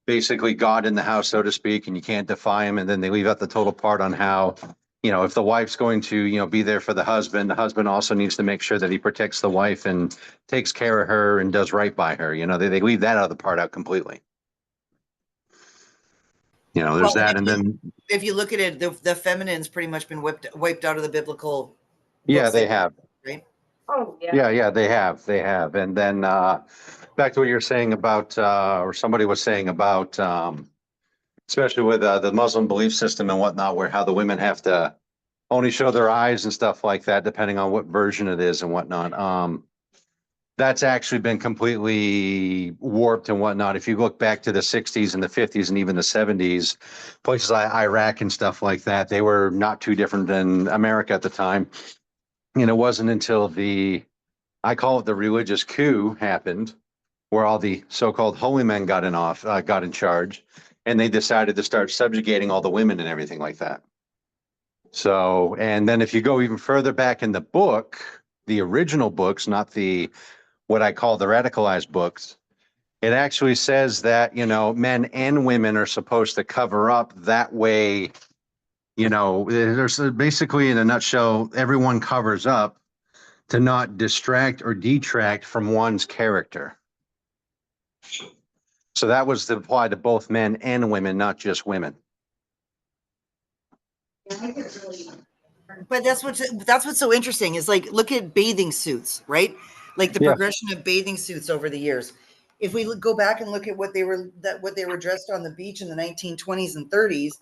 basically God in the house, so to speak, and you can't defy him. And then they leave out the total part on how, if the wife's going to, be there for the husband also needs to make sure that he protects the wife and takes care of her and does right by her. They leave that other part out completely. There's Well, that. And then, if you look at it, the feminine's pretty much been wiped out of the biblical. yeah, books, they have. right? Oh, yeah. Yeah, they have. And then, back to what you're saying about, or somebody was saying about, especially with the Muslim belief system and whatnot, where how the women have to only show their eyes and stuff like that, depending on what version it is and whatnot. That's actually been completely warped and whatnot. If you look back to the 60s and the 50s and even the 70s, places like Iraq and stuff like that, they were not too different than America at the time. And it wasn't until I call it the religious coup happened, where all the so-called holy men got in charge, and they decided to start subjugating all the women and everything like that. So, and then if you go even further back in the book, the original books, not what I call the radicalized books, it actually says that, men and women are supposed to cover up. That way, there's basically, in a nutshell, everyone covers up to not distract or detract from one's character. So that was applied to both men and women, not just women. But that's what's so interesting is, like, look at bathing suits, right? Like the Yeah. progression of bathing suits over the years. If we go back and look at what they were dressed on the beach in the 1920s and 30s,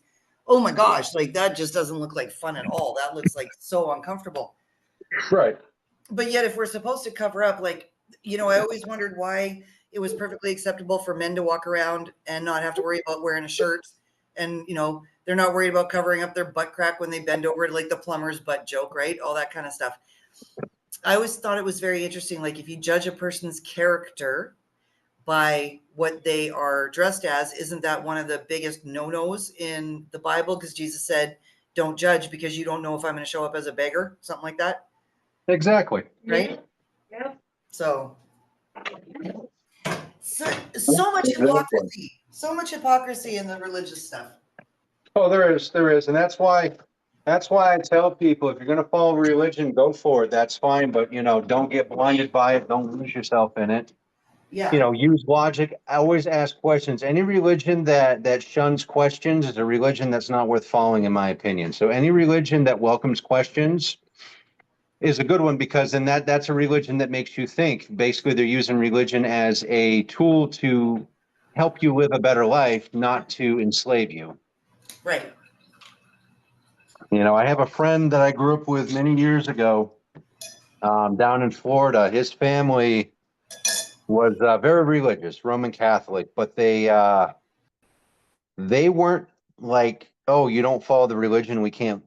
oh my gosh, like that just doesn't look like fun at all. That looks like so uncomfortable. Right. But yet, if we're supposed to cover up, like, I always wondered why it was perfectly acceptable for men to walk around and not have to worry about wearing a shirt. And, they're not worried about covering up their butt crack when they bend over, like the plumber's butt joke, right? All that kind of stuff. I always thought it was very interesting. Like, if you judge a person's character by what they are dressed as, isn't that one of the biggest no-nos in the Bible? Because Jesus said, don't judge because you don't know if I'm going to show up as a beggar, something like that. Exactly. Right? Yeah. So much hypocrisy in the religious stuff. Oh, there is. And that's why I tell people, if you're going to follow religion, go for it. That's fine. But, don't get blinded by it. Don't lose yourself in it. Yeah. Use logic. I always ask questions. Any religion that shuns questions is a religion that's not worth following, in my opinion. So any religion that welcomes questions is a good one, because then that's a religion that makes you think. Basically, they're using religion as a tool to help you live a better life, not to enslave you. Right. I have a friend that I grew up with many years ago, down in Florida. His family was very religious, Roman Catholic, but they weren't like, oh, you don't follow the religion, we can't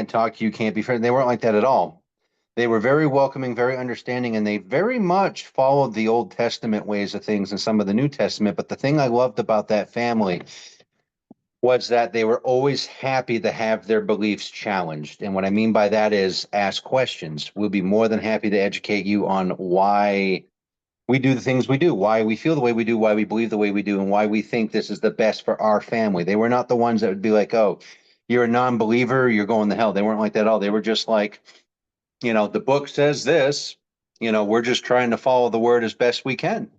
talk to you, can't be friends. They weren't like that at all. They were very welcoming, very understanding, and they very much followed the Old Testament ways of things and some of the New Testament. But the thing I loved about that family was that they were always happy to have their beliefs challenged. And what I mean by that is ask questions. We'll be more than happy to educate you on why we do the things we do, why we feel the way we do, why we believe the way we do, and why we think this is the best for our family. They were not the ones that would be like, oh, you're a non-believer, you're going to hell. They weren't like that at all. They were just like, the book says this, You know, we're just trying to follow the word as best we can.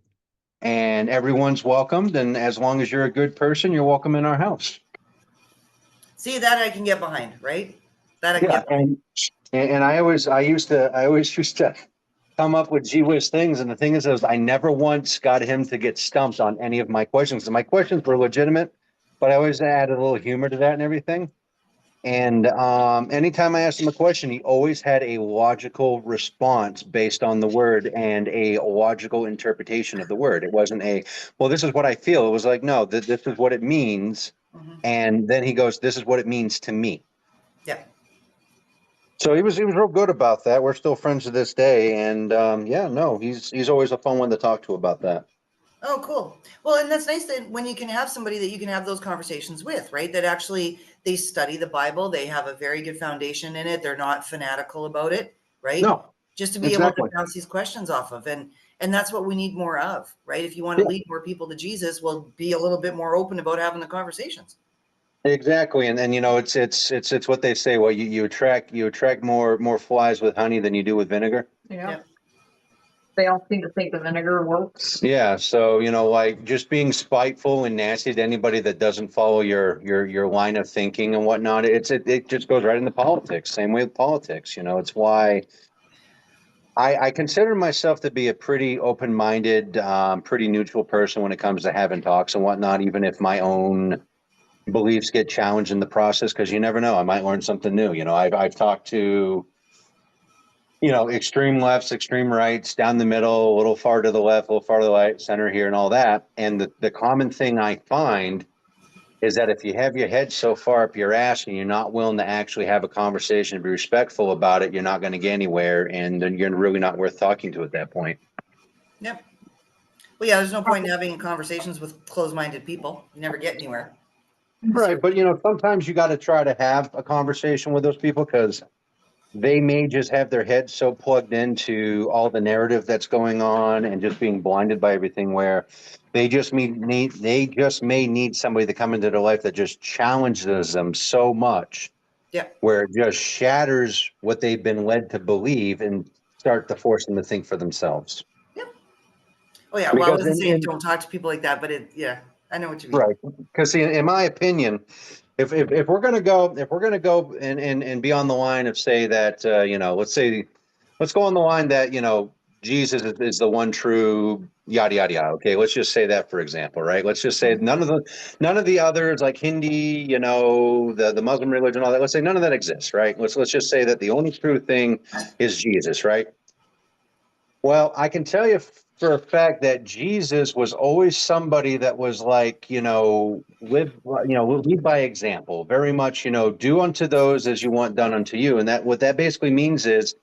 And everyone's welcomed. And as long as you're a good person, you're welcome in our house. See, that I can get behind, right? That I can Yeah. get behind. And I always used to come up with gee whiz things. And the thing is I never once got him to get stumped on any of my questions. And my questions were legitimate, but I always added a little humor to that and everything. And anytime I asked him a question, he always had a logical response based on the word and a logical interpretation of the word. It wasn't well, this is what I feel. It was like, no, this is what it means. Mhm. And then he goes, this is what it means to me. Yeah. So he was real good about that. We're still friends to this day. And yeah, no, he's always a fun one to talk to about that. Oh, cool. Well, and that's nice that when you can have somebody that you can have those conversations with, right? That actually they study the Bible, they have a very good foundation in it. They're not fanatical about it, right? No, Just to be exactly. able to bounce these questions off of, and that's what we need more of, right? If you want to lead more people to Jesus, well, be a little bit more open about having the conversations. Exactly, and you know it's what they say. Well, you attract more flies with honey than you do with vinegar. Yeah. Yep. They all seem to think the vinegar works. Yeah, so you know, like just being spiteful and nasty to anybody that doesn't follow your line of thinking and whatnot. It just goes right into politics. Same way with politics. You know, it's why I consider myself to be a pretty open-minded, pretty neutral person when it comes to having talks and whatnot. Even if my own beliefs get challenged in the process, because you never know, I might learn something new. You know, I've talked to, you know, extreme lefts, extreme rights, down the middle, a little far to the left, a little far to the right, center here, and all that. And the common thing I find is that if you have your head so far up your ass and you're not willing to actually have a conversation and be respectful about it, you're not going to get anywhere, and then you're really not worth talking to at that point. Yep. Well, yeah, there's no point in having conversations with closed-minded people. You never get anywhere. Right, but you know, sometimes you got to try to have a conversation with those people because they may just have their heads so plugged into all the narrative that's going on and just being blinded by everything where they just may need somebody to come into their life that just challenges them so much Yeah. where it just shatters what they've been led to believe and start to force them to think for themselves. Oh yeah. Well, I Because wasn't saying don't talk to people like that, but yeah, I know what you mean. right, because in my opinion, if we're gonna go and be on the line of say that you know, let's go on the line that you know Jesus is the one true yada yada yada. Okay, let's just say that for example, right? Let's just say none of the others like Hindi, you know, the Muslim religion, all that. Let's say none of that exists, right? Let's just say that the only true thing is Jesus, right? Well, I can tell you for a fact that Jesus was always somebody that was like, you know, lead by example, very much, you know, do unto those as you want done unto you. And that what that basically means is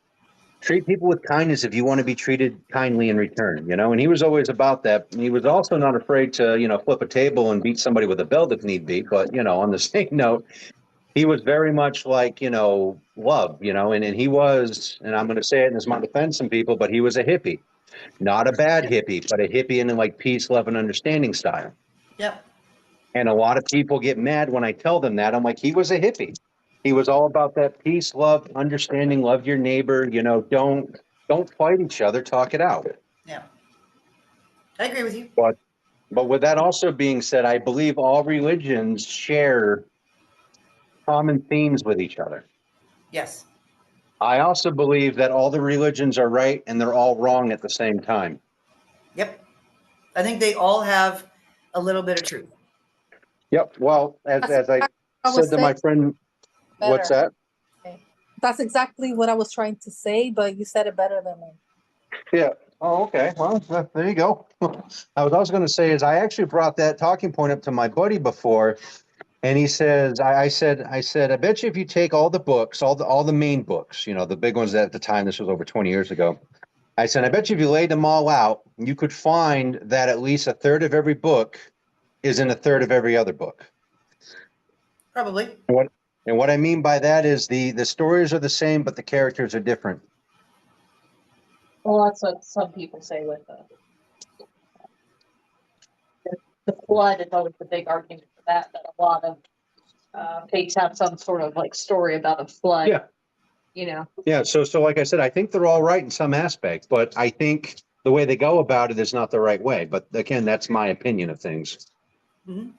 treat people with kindness if you want to be treated kindly in return, you know, and he was always about that. And he was also not afraid to, you know, flip a table and beat somebody with a belt if need be. But, you know, on the same note, he was very much like, you know, love, you know, and he was, and I'm going to say it and this might offend some people, but he was a hippie. Not a bad hippie, but a hippie in like peace, love, and understanding style. Yep. And a lot of people get mad when I tell them that. I'm like, he was a hippie. He was all about that peace, love, understanding, love your neighbor. You know, don't fight each other, talk it out. Yeah. I agree with you. But with that also being said, I believe all religions share common themes with each other. Yes. I also believe that all the religions are right and they're all wrong at the same time. Yep. I think they all have a little bit of truth. Yep. Well, as I said to my friend, what's that? That's exactly what I was trying to say, but you said it better than me. Yeah. Oh, okay. Well, there you go. I was also going to say is I actually brought that talking point up to my buddy before, and he says, I said, I bet you if you take all the books, all the main books, you know, the big ones at the time, this was over 20 years ago. I said, I bet you if you laid them all out, you could find that at least a third of every book is in a third of every other book. Probably. And what I mean by that is the stories are the same, but the characters are different. Well, that's what some people say with the flood is always the big argument for that a lot of faiths have some sort of like story about a flood. Yeah. you know. Yeah, so like I said, I think they're all right in some aspects, but I think the way they go about it is not the right way. But again, that's my opinion of things. Mhm.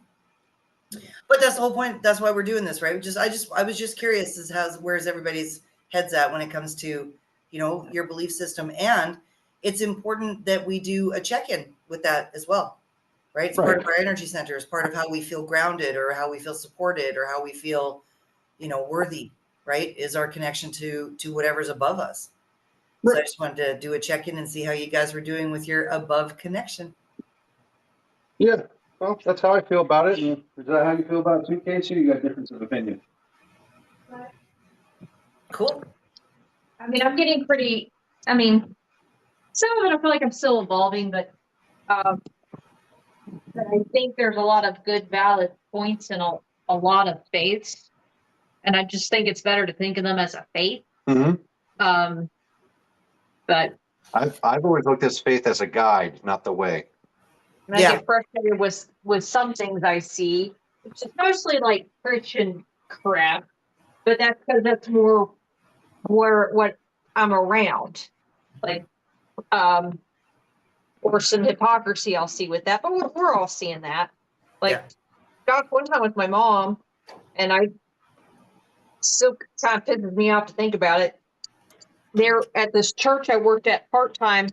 But that's the whole point. That's why we're doing this, right? I was just curious as where's everybody's heads at when it comes to, your belief system. And it's important that we do a check-in with that as well, right? It's part of our energy center. It's part of how we feel grounded or how we feel supported or how we feel, worthy, right? Is our connection to whatever's above us. So I just wanted to do a check-in and see how you guys were doing with your above connection. Yeah, well, that's how I feel about it. And is that how you feel about it too, Casey? You got difference of opinion? Cool. I mean, I'm getting pretty, I mean, some of it I feel like I'm still evolving, but I think there's a lot of good, valid points in a lot of faiths. And I just think it's better to think of them as a faith. Mm-hmm. But I've always looked at faith as a guide, not the way. I get frustrated with some things I see, which is mostly like Christian crap, but that's because that's more what I'm around. Like, or some hypocrisy I'll see with that, but we're all seeing that. Like, gosh, one time with my mom, and I still kind of pisses me off to think about it. There at this church I worked at part-time,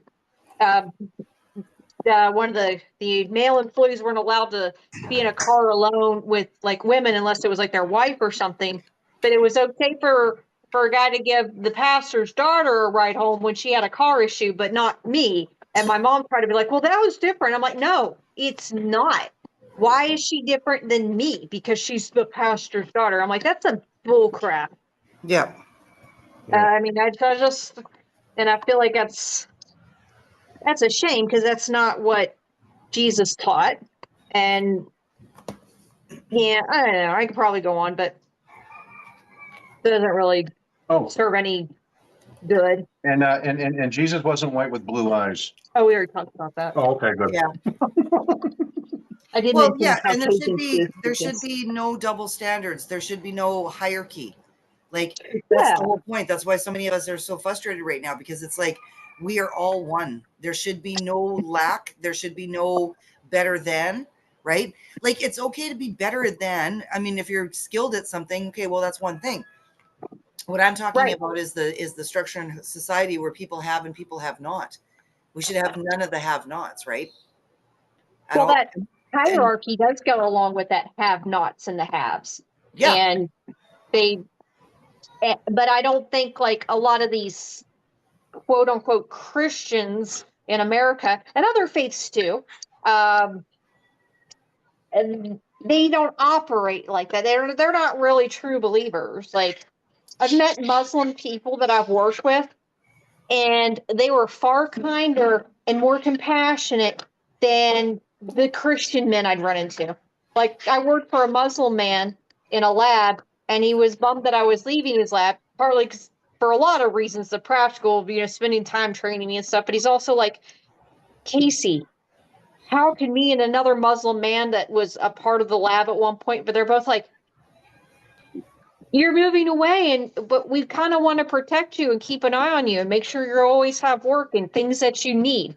one of the male employees weren't allowed to be in a car alone with like women unless it was like their wife or something. But it was okay for a guy to give the pastor's daughter a ride home when she had a car issue, but not me. And my mom tried to be like, well, that was different. I'm like, no, it's not. Why is she different than me? Because she's the pastor's daughter. I'm like, that's a bull crap. Yeah. I mean, I just, and I feel like that's a shame because that's not what Jesus taught. And yeah, I don't know. I could probably go on, but it doesn't really serve any good. And Jesus wasn't white with blue eyes. Oh, we already talked about that. Oh, okay, good. Yeah. I did Well, mention yeah, and Caucasian there should students. be no double standards. There should be no hierarchy. Like that's Yeah. the whole point. That's why so many of us are so frustrated right now because it's like we are all one. There should be no lack. There should be no better than, right? Like it's okay to be better than. I mean, if you're skilled at something, okay, well that's one thing. What I'm talking about is the structure in society where people have and people have not. We should have none of the have-nots, right? Well, that hierarchy does go along with that have-nots and the haves. Yeah. And but I don't think like a lot of these quote unquote Christians in America and other faiths too, and they don't operate like that. They're not really true believers. Like I've met Muslim people that I've worked with, and they were far kinder and more compassionate than the Christian men I'd run into. Like I worked for a Muslim man in a lab, and he was bummed that I was leaving his lab, partly for a lot of reasons, the practical, spending time training me and stuff. But he's also like, Casey, how can me and another Muslim man that was a part of the lab at one point, but they're both like, you're moving away, but we kind of want to protect you and keep an eye on you and make sure you always have work and things that you need.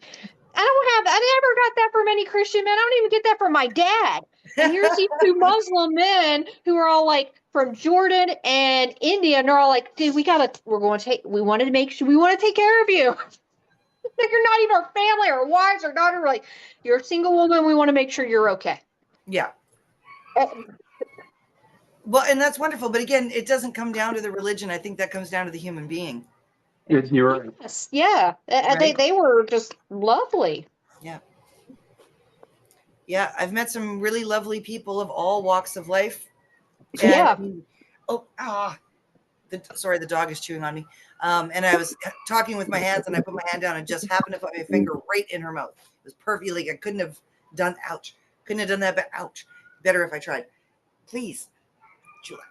I never got that from any Christian man. I don't even get that from my dad. And here's these two Muslim men who are all like from Jordan and India, and they're all like, dude, we want to make sure we want to take care of you. Like you're not even our family or wives or daughter. We're like, you're a single woman. We want to make sure you're okay. Yeah. Well, and that's wonderful. But again, it doesn't come down to the religion. I think that comes down to the human being. You're right. Yes, yeah. Right? They were just lovely. Yeah. Yeah. I've met some really lovely people of all walks of life. And, sorry, the dog is chewing on me. And I was talking with my hands and I put my hand down and just happened to put my finger right in her mouth. It was perfectly, like I couldn't have done that, but ouch. Better if I tried. Please. Jula.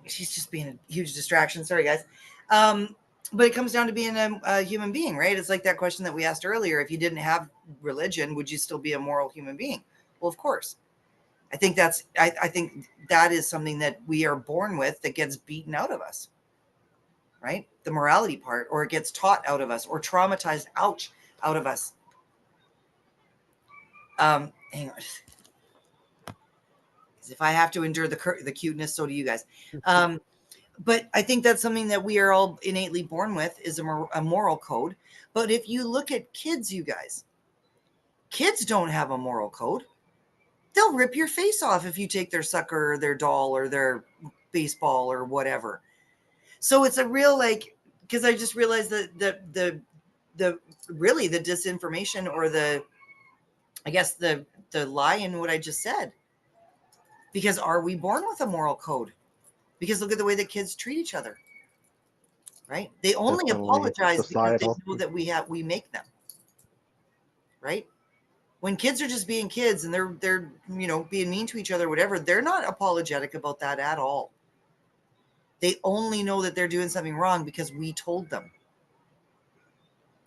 She's just being a huge distraction. Sorry, guys. But it comes down to being a human being, right? It's like that question that we asked earlier. If you didn't have religion, would you still be a moral human being? Well, of course. I think that is something that we are born with that gets beaten out of us. right? The morality part, or it gets taught out of us or traumatized out of us. Hang on. If I have to endure the cuteness, so do you guys. But I think that's something that we are all innately born with, is a moral code. But if you look at kids, you guys, kids don't have a moral code. They'll rip your face off if you take their sucker or their doll or their baseball or whatever. So it's a real, like, because I just realized that the really the disinformation, or the, I guess the lie in what I just said. Because are we born with a moral code? Because look at the way that kids treat each other, right? They only Definitely apologize because they societal. know that we make them, right? When kids are just being kids and they're being mean to each other, whatever, they're not apologetic about that at all. They only know that they're doing something wrong because we told them.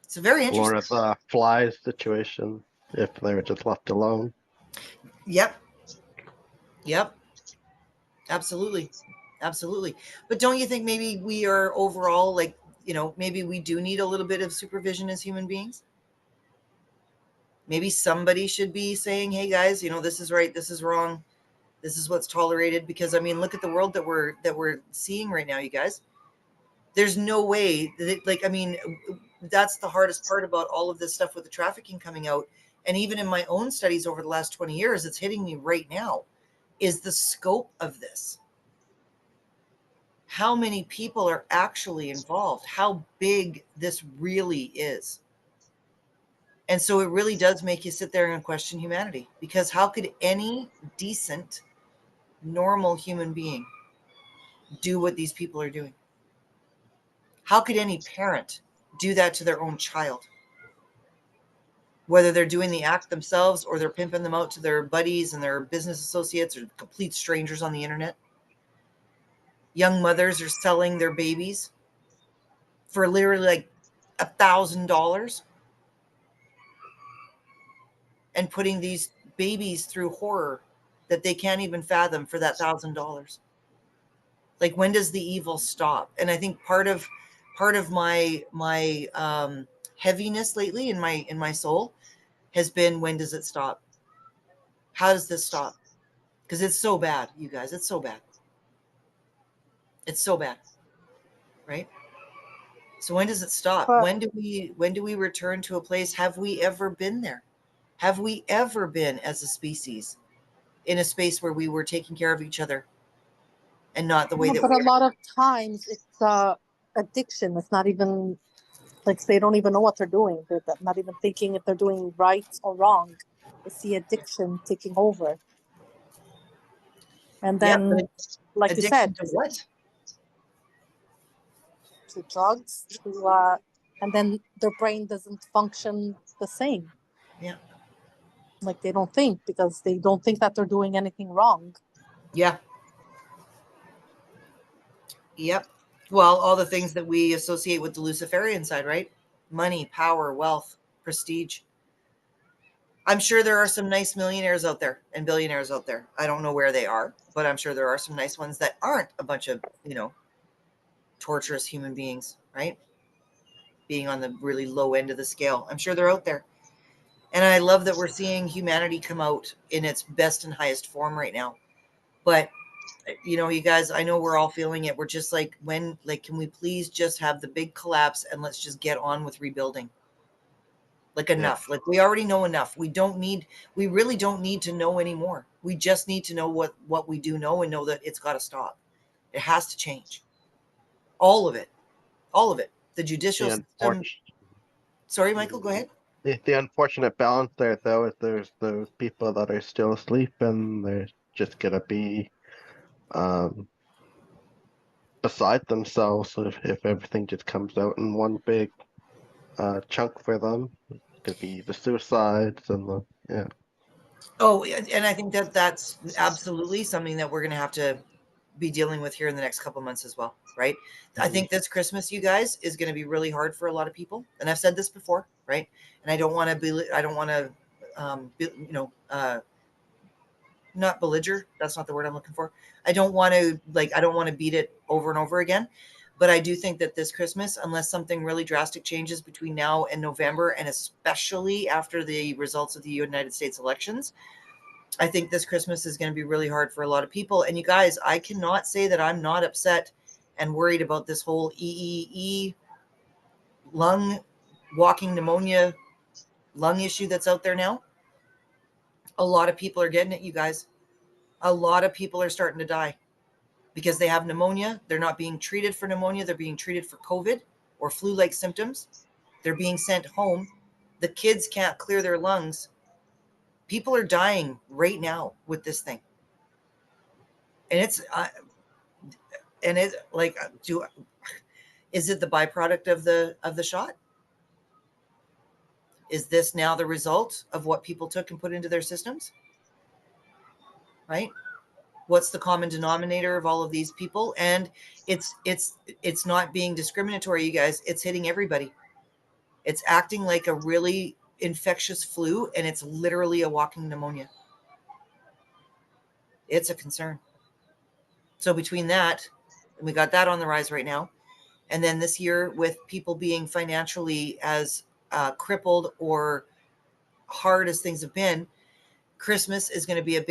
It's a very interesting. Lord of the Flies situation, if they were just left alone. Yep. Absolutely. But don't you think maybe we are overall, like, maybe we do need a little bit of supervision as human beings? Maybe somebody should be saying, hey guys, this is right, this is wrong, this is what's tolerated. Because I mean, look at the world that we're seeing right now, you guys. There's no way that that's the hardest part about all of this stuff with the trafficking coming out. And even in my own studies over the last 20 years, it's hitting me right now, is the scope of this. How many people are actually involved, how big this really is. And so it really does make you sit there and question humanity, because how could any decent, normal human being do what these people are doing? How could any parent do that to their own child? Whether they're doing the act themselves or they're pimping them out to their buddies and their business associates or complete strangers on the internet. Young mothers are selling their babies for literally like $1,000 and putting these babies through horror that they can't even fathom for that $1,000. Like, when does the evil stop? And I think part of my heaviness lately in my soul has been, when does it stop? How does this stop? Because it's so bad, you guys. It's so bad. It's so bad, right? So when does it stop? But- When do we return to a place? Have we ever been there? Have we ever been, as a species, in a space where we were taking care of each other and not the way No, that but we a lot of times it's addiction. It's not even like they don't even know what they're doing. They're not even thinking if they're doing right or wrong. It's the addiction taking over. And Yeah, then, but like you addiction said, to what? to drugs, and then their brain doesn't function the same. Yeah. Like they don't think because they don't think that they're doing anything wrong. Yeah. Yep. Well, all the things that we associate with the Luciferian side, right? Money, power, wealth, prestige. I'm sure there are some nice millionaires out there and billionaires out there. I don't know where they are, but I'm sure there are some nice ones that aren't a bunch of, torturous human beings, right? Being on the really low end of the scale. I'm sure they're out there. And I love that we're seeing humanity come out in its best and highest form right now. But you guys, I know we're all feeling it. We're just like, can we please just have the big collapse and let's just get on with rebuilding? Like, enough. Like, we already know enough. We really don't need to know anymore. We just need to know what we do know, and know that it's got to stop. It has to change. All of it. The judicial system. Sorry, Michael, go ahead. The unfortunate balance there, though, is there's those people that are still asleep, and they're just gonna be beside themselves if everything just comes out in one big chunk for them. It could be the suicides and the Oh, and I think that's absolutely something that we're going to have to be dealing with here in the next couple months as well, right? I think this Christmas, you guys, is going to be really hard for a lot of people, and I've said this before, right? And I don't want to not belliger. That's not the word I'm looking for. I don't want to beat it over and over again, But I do think that this Christmas, unless something really drastic changes between now and November, and especially after the results of the United States elections, I think this Christmas is going to be really hard for a lot of people. And you guys, I cannot say that I'm not upset and worried about this whole EEE lung walking pneumonia lung issue that's out there now. A lot of people are getting it, you guys. A lot of people are starting to die because they have pneumonia. They're not being treated for pneumonia. They're being treated for COVID or flu-like symptoms. They're being sent home. The kids can't clear their lungs. People are dying right now with this thing. And it's, is it the byproduct of the shot? Is this now the result of what people took and put into their systems? Right? What's the common denominator of all of these people? And it's not being discriminatory, you guys. It's hitting everybody. It's acting like a really infectious flu, and it's literally a walking pneumonia. It's a concern. So between that, and we got that on the rise right now, and then this year with people being financially as crippled or hard as things have been, Christmas is going to be a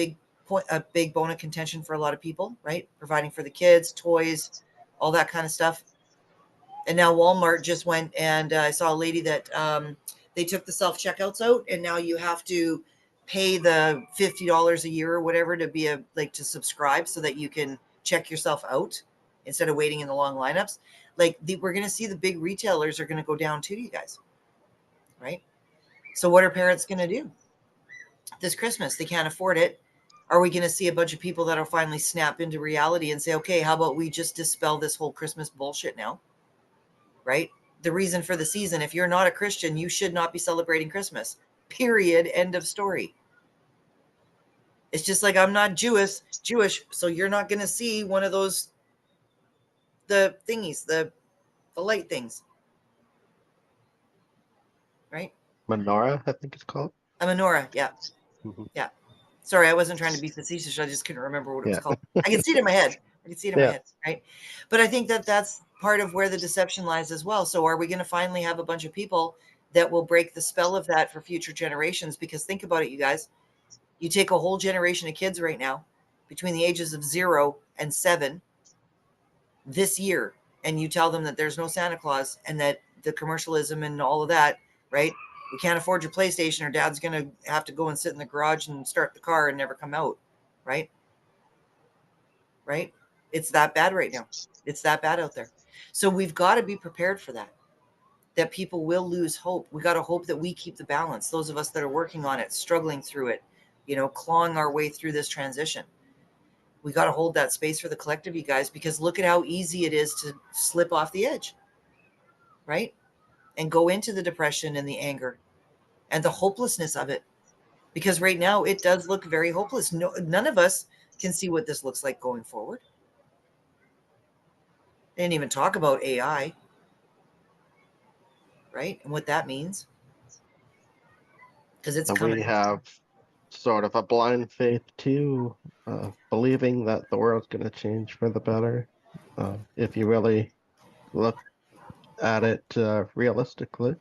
big bone of contention for a lot of people, right? Providing for the kids, toys, all that kind of stuff. And now Walmart just went, and I saw a lady that they took the self-checkouts out, and now you have to pay the $50 a year or whatever to be to subscribe so that you can check yourself out instead of waiting in the long lineups. We're going to see the big retailers are going to go down too, you guys, right? So what are parents going to do this Christmas? They can't afford it. Are we going to see a bunch of people that'll finally snap into reality and say, okay, how about we just dispel this whole Christmas bullshit now? Right? The reason for the season, if you're not a Christian, you should not be celebrating Christmas. Period. End of story. It's just like, I'm not Jewish, so you're not going to see one of those, the thingies, the light things. Right? Menorah, I think it's called. A menorah, yeah. Mm-hmm. Yeah. Sorry, I wasn't trying to be facetious. I just couldn't remember what it was Yeah. called. I can see it in my head. Right? But I think that that's part of where the deception lies as well. So are we going to finally have a bunch of people that will break the spell of that for future generations? Because think about it, you guys. You take a whole generation of kids right now between the ages of 0 and 7 this year, and you tell them that there's no Santa Claus and that the commercialism and all of that, right? We can't afford your PlayStation, or dad's going to have to go and sit in the garage and start the car and never come out, right? Right? It's that bad right now. It's that bad out there. So we've got to be prepared for that people will lose hope. We got to hope that we keep the balance. Those of us that are working on it, struggling through it, clawing our way through this transition. We got to hold that space for the collective, you guys, because look at how easy it is to slip off the edge, right? And go into the depression and the anger and the hopelessness of it. Because right now it does look very hopeless. No, none of us can see what this looks like going forward. They didn't even talk about AI, right? And what that means. Because it's coming. We have sort of a blind faith too, believing that the world's going to change for the better. If you really look at it realistically.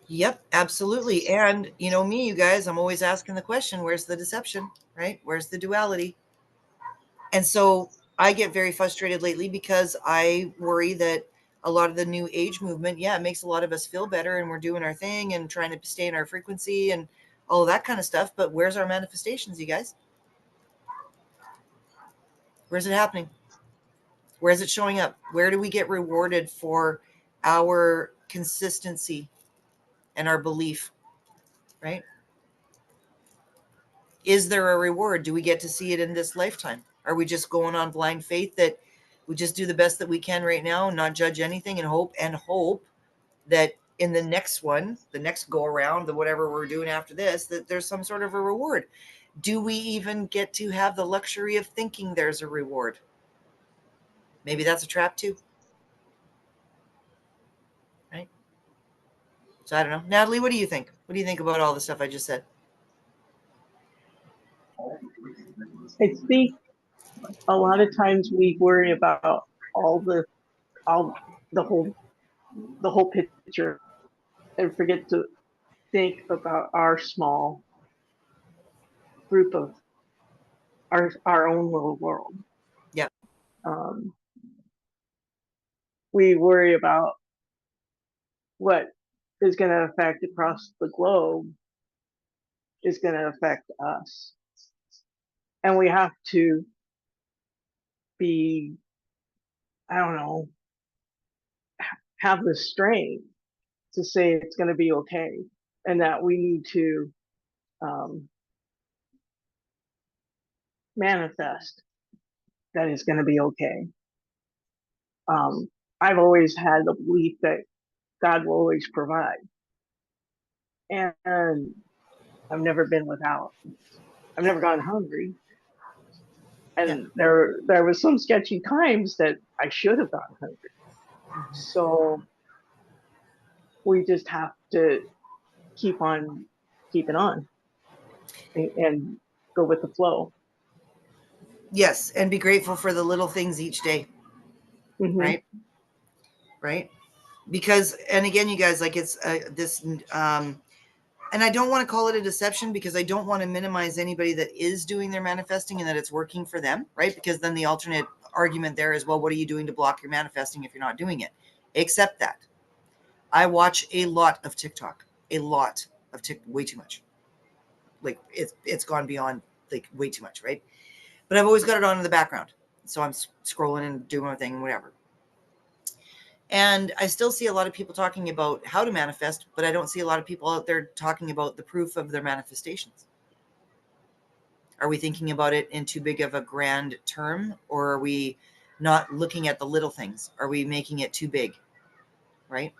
Yep, absolutely. And me, you guys, I'm always asking the question, where's the deception, right? Where's the duality? And so I get very frustrated lately because I worry that a lot of the new age movement, it makes a lot of us feel better and we're doing our thing and trying to stay in our frequency and all of that kind of stuff. But where's our manifestations, you guys? Where's it happening? Where is it showing up? Where do we get rewarded for our consistency and our belief, right? Is there a reward? Do we get to see it in this lifetime? Are we just going on blind faith that we just do the best that we can right now and not judge anything and hope that in the next one, the next go around, the whatever we're doing after this, that there's some sort of a reward? Do we even get to have the luxury of thinking there's a reward? Maybe that's a trap too. Right? So I don't know. Natalie, what do you think? What do you think about all the stuff I just said? I think a lot of times we worry about all the whole picture and forget to think about our small group of our own little world. Yeah. We worry about what is going to affect across the globe is going to affect us. And we have to be, I don't know, have the strength to say it's going to be okay and that we need to manifest that it's going to be okay. I've always had the belief that God will always provide. And I've never been without. I've never gone hungry. And there was some sketchy times that I should have gone hungry. So we just have to keep on keeping on and go with the flow. Yes, and be grateful for the little things each day. Mm-hmm. Right. Because, and again, you guys, like it's this, and I don't want to call it a deception because I don't want to minimize anybody that is doing their manifesting and that it's working for them, right? Because then the alternate argument there is, well, what are you doing to block your manifesting if you're not doing it? Except that I watch a lot of TikTok, way too much. Like it's gone beyond like way too much, right? But I've always got it on in the background. So I'm scrolling and doing my thing, whatever. And I still see a lot of people talking about how to manifest, but I don't see a lot of people out there talking about the proof of their manifestations. Are we thinking about it in too big of a grand term, or are we not looking at the little things? Are we making it too big, right?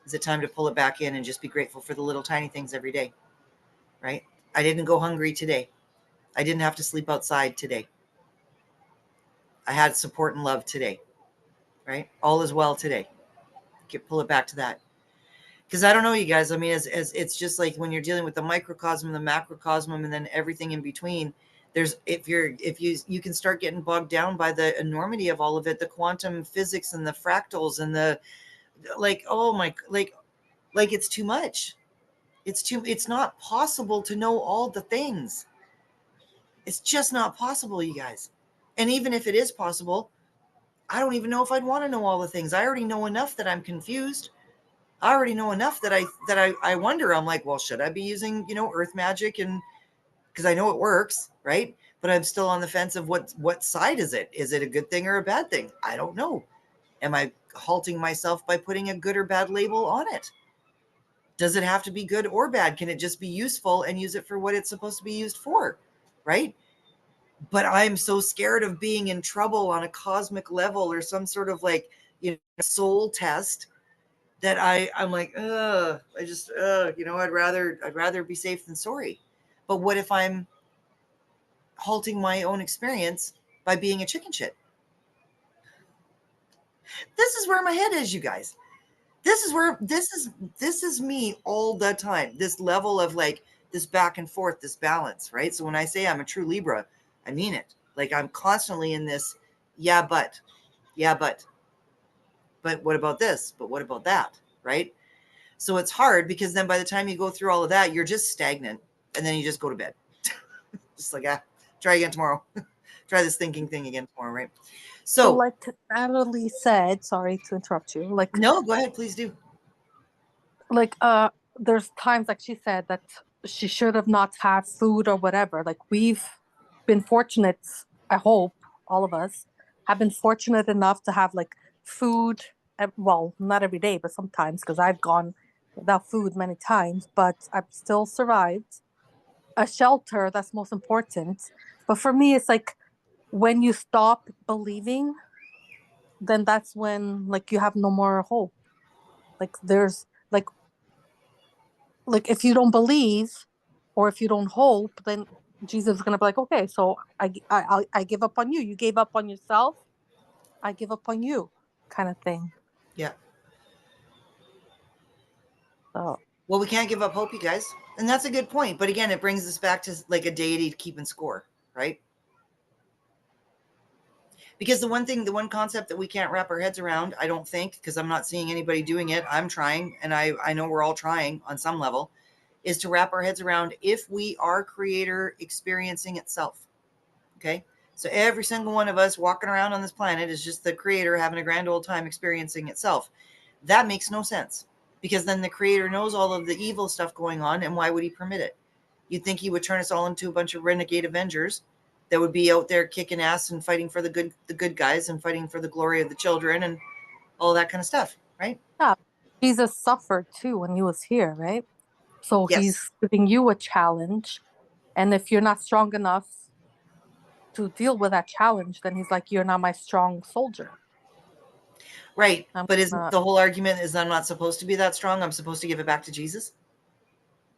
Is it time to pull it back in and just be grateful for the little tiny things every day, right? I didn't go hungry today. I didn't have to sleep outside today. I had support and love today, right? All is well today. Pull it back to that. Because I don't know, you guys. I mean, as it's just like when you're dealing with the microcosm, the macrocosm, and then everything in between. There's if you can start getting bogged down by the enormity of all of it, the quantum physics and the fractals and the like. Oh my, like it's too much. It's not possible to know all the things. It's just not possible, you guys. And even if it is possible, I don't even know if I'd want to know all the things. I already know enough that I'm confused. I already know enough that I wonder. I'm like, well, should I be using, earth magic? And because I know it works, right? But I'm still on the fence of what side is it? Is it a good thing or a bad thing? I don't know. Am I halting myself by putting a good or bad label on it? Does it have to be good or bad? Can it just be useful and use it for what it's supposed to be used for? Right? But I'm so scared of being in trouble on a cosmic level or some sort of like, soul test that I'm like, I'd rather be safe than sorry. But what if I'm halting my own experience by being a chicken shit? This is where my head is, you guys. This is me all the time. This level of like this back and forth, this balance, right? So when I say I'm a true Libra, I mean it. Like I'm constantly in this, but what about this? But what about that? Right? So it's hard because then by the time you go through all of that, you're just stagnant and then you just go to bed. Just like, try again tomorrow. Try this thinking thing again tomorrow, right? So like Natalie said, sorry to interrupt you. Like, no, go ahead, please do. Like, there's times, like she said, that she should have not had food or whatever. Like, we've been fortunate, I hope all of us have been fortunate enough to have like food. Well, not every day, but sometimes, because I've gone without food many times, but I've still survived. A shelter, that's most important. But for me, it's like when you stop believing, then that's when like you have no more hope. Like there's like if you don't believe or if you don't hope, then Jesus is gonna be like, okay, so I give up on you. You gave up on yourself. I give up on you, kind of thing. Yeah. So well, we can't give up hope, you guys, and that's a good point. But again, it brings us back to like a deity keeping score, right? Because the one concept that we can't wrap our heads around, I don't think, because I'm not seeing anybody doing it, I'm trying, and I know we're all trying on some level, is to wrap our heads around if we are creator experiencing itself. Okay. So every single one of us walking around on this planet is just the creator having a grand old time experiencing itself. That makes no sense, because then the creator knows all of the evil stuff going on, and why would he permit it? You'd think he would turn us all into a bunch of renegade Avengers that would be out there kicking ass and fighting for the good guys and fighting for the glory of the children and all that kind of stuff, right? Yeah, Jesus suffered too when he was here, right? So Yes. he's giving you a challenge, and if you're not strong enough to deal with that challenge, then he's like, you're not my strong soldier. Right. I'm But isn't gonna- the whole argument is I'm not supposed to be that strong? I'm supposed to give it back to Jesus?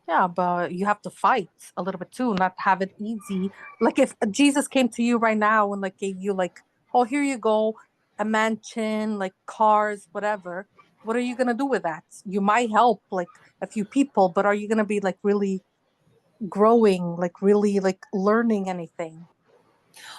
Yeah, but you have to fight a little bit too, not have it easy. Like if Jesus came to you right now and like gave you like, oh, here you go, a mansion, like cars, whatever. What are you gonna do with that? You might help like a few people, but are you gonna be like really growing, like really like learning anything?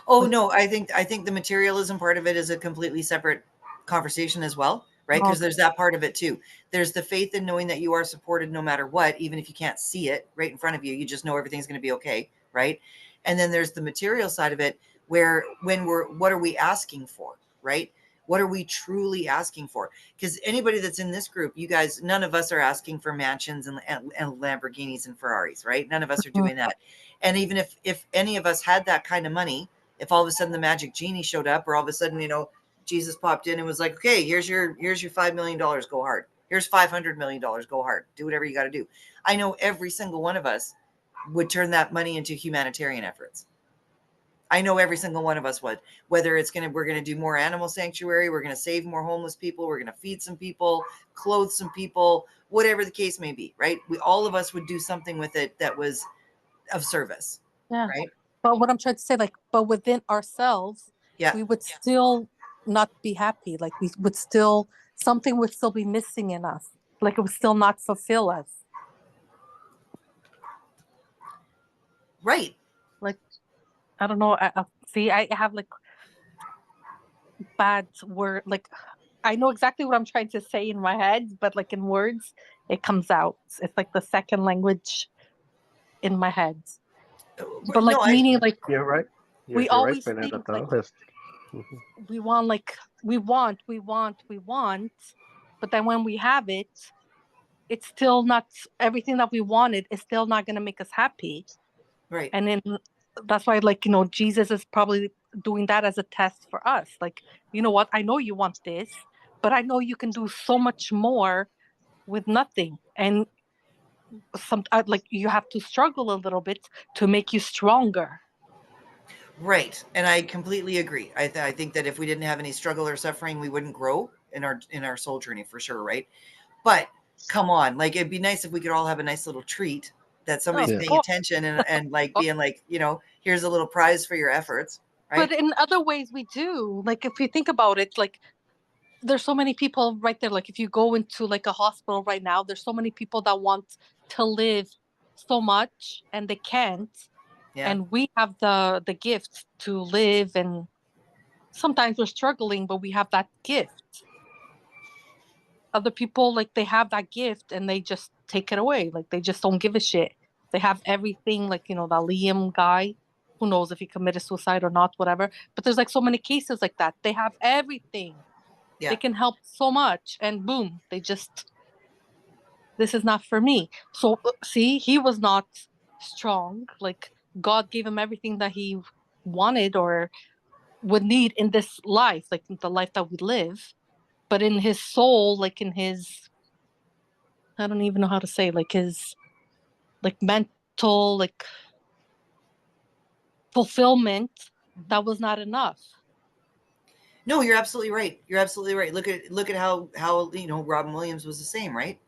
Oh Like, no, I think the materialism part of it is a completely separate conversation as well, right? Because okay. there's that part of it too. There's the faith in knowing that you are supported no matter what, even if you can't see it right in front of you. You just know everything's going to be okay, right? And then there's the material side of it, where what are we asking for, right? What are we truly asking for? Because anybody that's in this group, you guys, none of us are asking for mansions and Lamborghinis and Ferraris, right? None of us are doing that. And even if any of us had that kind of money, if all of a sudden the magic genie showed up, or all of a sudden, Jesus popped in and was like, okay, here's your $5 million, go hard. Here's $500 million, go hard. Do whatever you got to do. I know every single one of us would turn that money into humanitarian efforts. I know every single one of us would, whether we're going to do more animal sanctuary, we're going to save more homeless people, we're going to feed some people, clothe some people, whatever the case may be, right? All of us would do something with it that was of service, Yeah. right? But what I'm trying to say, like, but within ourselves, Yeah. we would still not be happy. Like we would still, something would still be missing in us. Like it would still not fulfill us. Right. Like, I don't know. See, I have like bad word. Like, I know exactly what I'm trying to say in my head, but like in words, it comes out. It's like the second language in my head. But like No, meaning like You're right. we You're right, always Fernanda, think like though. Mhm. we want like we want, but then when we have it, it's still not everything that we wanted is still not going to make us happy. right. And then that's why like Jesus is probably doing that as a test for us. Like, you know what, I know you want this, but I know you can do so much more with nothing. And some like you have to struggle a little bit to make you stronger. Right. And I completely agree. I think that if we didn't have any struggle or suffering, we wouldn't grow in our soul journey for sure, right? But come on, like it'd be nice if we could all have a nice little treat that somebody's Of paying course. attention and like being like, here's a little prize for your efforts, right? But in other ways we do. Like if you think about it, like there's so many people right there. Like if you go into like a hospital right now, there's so many people that want to live so much and they can't. Yeah. And we have the gift to live, and sometimes we're struggling, but we have that gift. Other people like they have that gift and they just take it away. Like they just don't give a shit. They have everything, like that Liam guy, who knows if he committed suicide or not, whatever. But there's like so many cases like that. They have everything. Yeah. They can help so much, and boom, this is not for me. So see, he was not strong. Like God gave him everything that he wanted or would need in this life, like the life that we live. But in his soul, like in his, I don't even know how to say, like his, like mental, like fulfillment, that was not enough. No, you're absolutely right. You're absolutely right. Look at how Robin Williams was the same, right?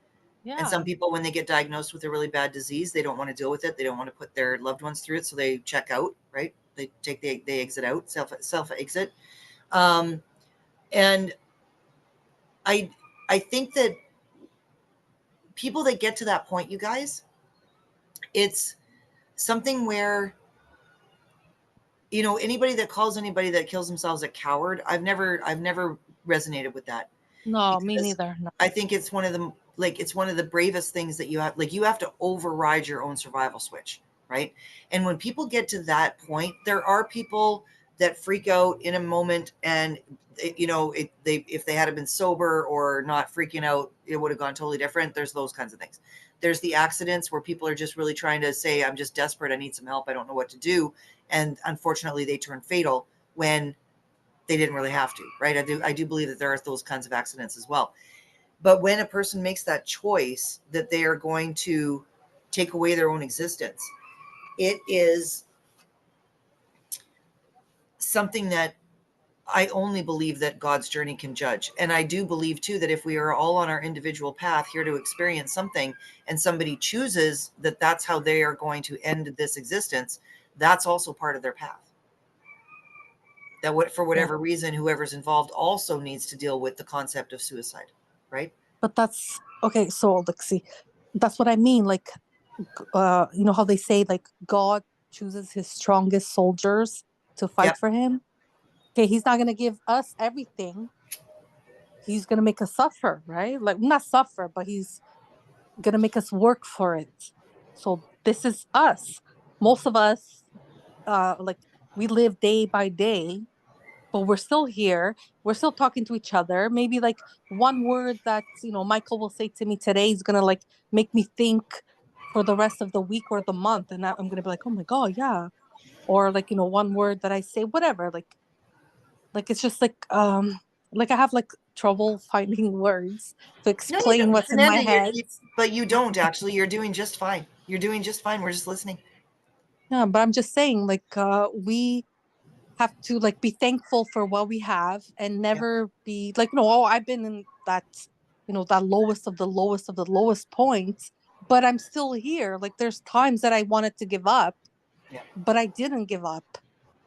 Yeah. And some people, when they get diagnosed with a really bad disease, they don't want to deal with it. They don't want to put their loved ones through it, so they check out, right? They exit out, self exit. And I think that people that get to that point, you guys, it's something where you know, anybody that calls anybody that kills themselves a coward, I've never resonated with that. No, me Because neither. No. I think it's one of the, like, it's one of the bravest things that you have, like, you have to override your own survival switch, right? And when people get to that point, there are people that freak out in a moment, and you know, if they had been sober or not freaking out, it would have gone totally different. There's those kinds of things. There's the accidents where people are just really trying to say, I'm just desperate, I need some help, I don't know what to do, and unfortunately they turn fatal when they didn't really have to, right? I do believe that there are those kinds of accidents as well. But when a person makes that choice that they are going to take away their own existence, it is something that I only believe that God's journey can judge. And I do believe too that if we are all on our individual path here to experience something, and somebody chooses that that's how they are going to end this existence, that's also part of their path. That what, for whatever reason, whoever's involved also needs to deal with the concept of suicide, right? But that's okay. So like, see, that's what I mean. Like, you know how they say like God chooses his strongest soldiers to fight Yep. for him. Okay, he's not gonna give us everything. He's gonna make us suffer, right? Like not suffer, but he's gonna make us work for it. So this is us. Most of us, like we live day by day, but we're still here. We're still talking to each other. Maybe like one word that, you know, Michael will say to me today is gonna like make me think for the rest of the week or the month, and I'm gonna be like, oh my god, yeah. Or like, you know, one word that I say, whatever, like it's just like I have like trouble finding words to No, you explain don't. what's in my Fernanda, head. but you don't actually. You're doing just fine. You're doing just fine. We're just listening. Yeah, but I'm just saying, like, we have to like be thankful for what we have and never be like, no, oh, I've been in that, you know, that lowest of the lowest of the lowest points, but I'm still here. Like, there's times that I wanted to give up, Yeah. but I didn't give up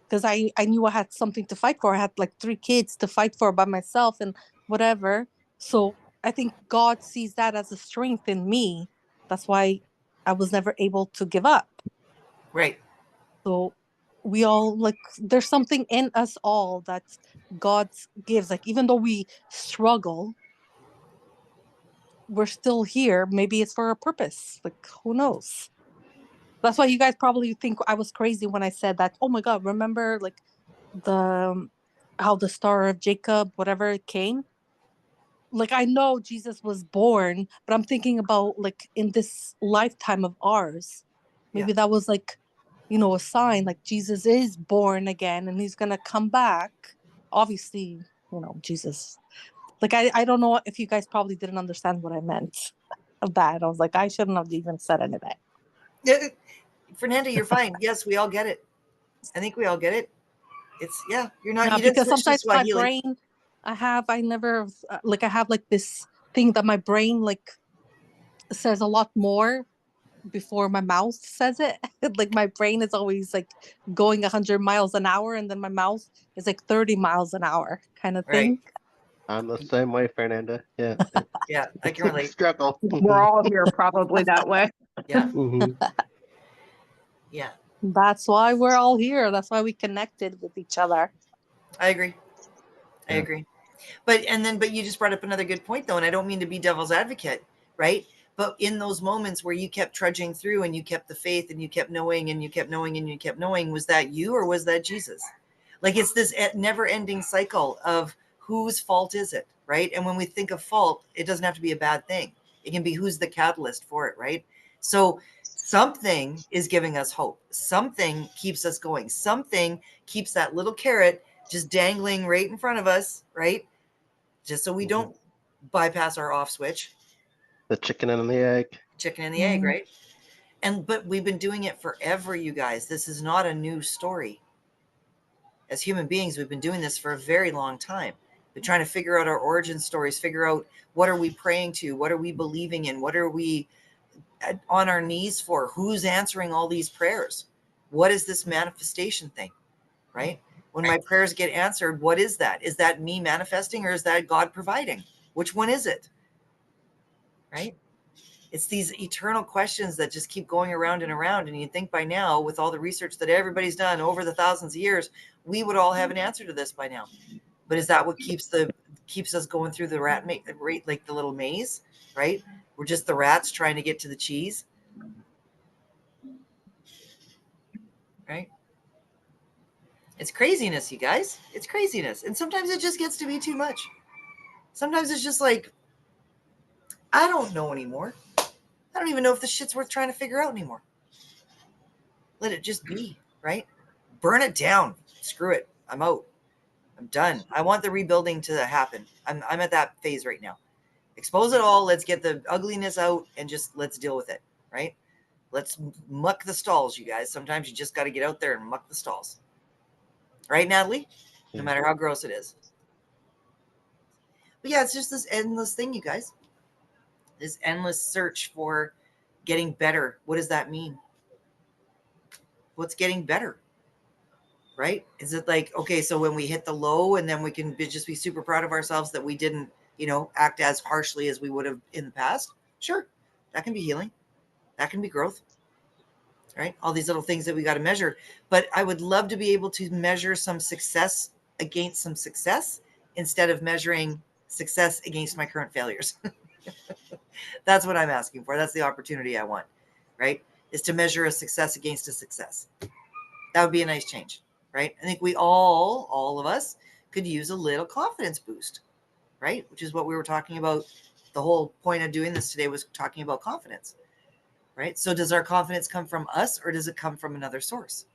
because I knew I had something to fight for. I had like 3 kids to fight for by myself and whatever. So I think God sees that as a strength in me. That's why I was never able to give up. Right. So we all like there's something in us all that God gives. Like even though we struggle, we're still here. Maybe it's for a purpose. Like who knows? That's why you guys probably think I was crazy when I said that. Oh my God, remember like the how the Star of Jacob, whatever it came? Like I know Jesus was born, but I'm thinking about like in this lifetime of ours, maybe that was like, you know, a sign like Jesus is born again and he's gonna come back. Obviously, you know, Jesus. Like I don't know if you guys probably didn't understand what I meant of that. I was like, I shouldn't have even said anything. Yeah, Fernanda, you're fine. Yes, we all get it. I think we all get it. It's you're not. Yeah, You didn't because switch to sometimes my Swahili. brain, I never like I have like this thing that my brain like says a lot more before my mouth says it. Like my brain is always like going 100 miles an hour and then my mouth is like 30 miles an hour kind of thing. Right. I'm the same way, Fernanda. Yeah. Yeah, I It's can a relate. struggle. We're all here probably that way. Yeah, Mhm. yeah, That's why we're all here. That's why we connected with each other. I agree. I Yeah. agree. But you just brought up another good point though, and I don't mean to be devil's advocate, right? But in those moments where you kept trudging through and you kept the faith and you kept knowing and you kept knowing and you kept knowing, was that you or was that Jesus? Like it's this never-ending cycle of whose fault is it, right? And when we think of fault, it doesn't have to be a bad thing. It can be who's the catalyst for it, right? So something is giving us hope. Something keeps us going. Something keeps that little carrot just dangling right in front of us, right? Just so we don't bypass our off switch. The chicken and the egg. Chicken and the egg, right? But we've been doing it forever, you guys. This is not a new story. As human beings, we've been doing this for a very long time. We're trying to figure out our origin stories, figure out what are we praying to, what are we believing in, what are we on our knees for, who's answering all these prayers, what is this manifestation thing, right? When my prayers get answered, what is that? Is that me manifesting or is that God providing? Which one is it? Right? It's these eternal questions that just keep going around and around. And you think by now, with all the research that everybody's done over the thousands of years, we would all have an answer to this by now. But is that what keeps us going through the like the little maze, right? We're just the rats trying to get to the cheese, right? It's craziness, you guys. It's craziness. And sometimes it just gets to be too much. Sometimes it's just like, I don't know anymore. I don't even know if this shit's worth trying to figure out anymore. Let it just be, right? Burn it down. Screw it. I'm out. I'm done. I want the rebuilding to happen. I'm at that phase right now. Expose it all. Let's get the ugliness out and just let's deal with it, right? Let's muck the stalls, you guys. Sometimes you just got to get out there and muck the stalls. Right, Natalie? No matter how gross it is. But yeah, it's just this endless thing, you guys. This endless search for getting better. What does that mean? What's getting better? Right? Is it like, okay, so when we hit the low and then we can just be super proud of ourselves that we didn't, act as harshly as we would have in the past? Sure. That can be healing. That can be growth. Right? All these little things that we got to measure. But I would love to be able to measure some success against some success instead of measuring success against my current failures. That's what I'm asking for. That's the opportunity I want, right? Is to measure a success against a success. That would be a nice change, right? I think we all of us could use a little confidence boost, right? Which is what we were talking about. The whole point of doing this today was talking about confidence, right? So does our confidence come from us or does it come from another source?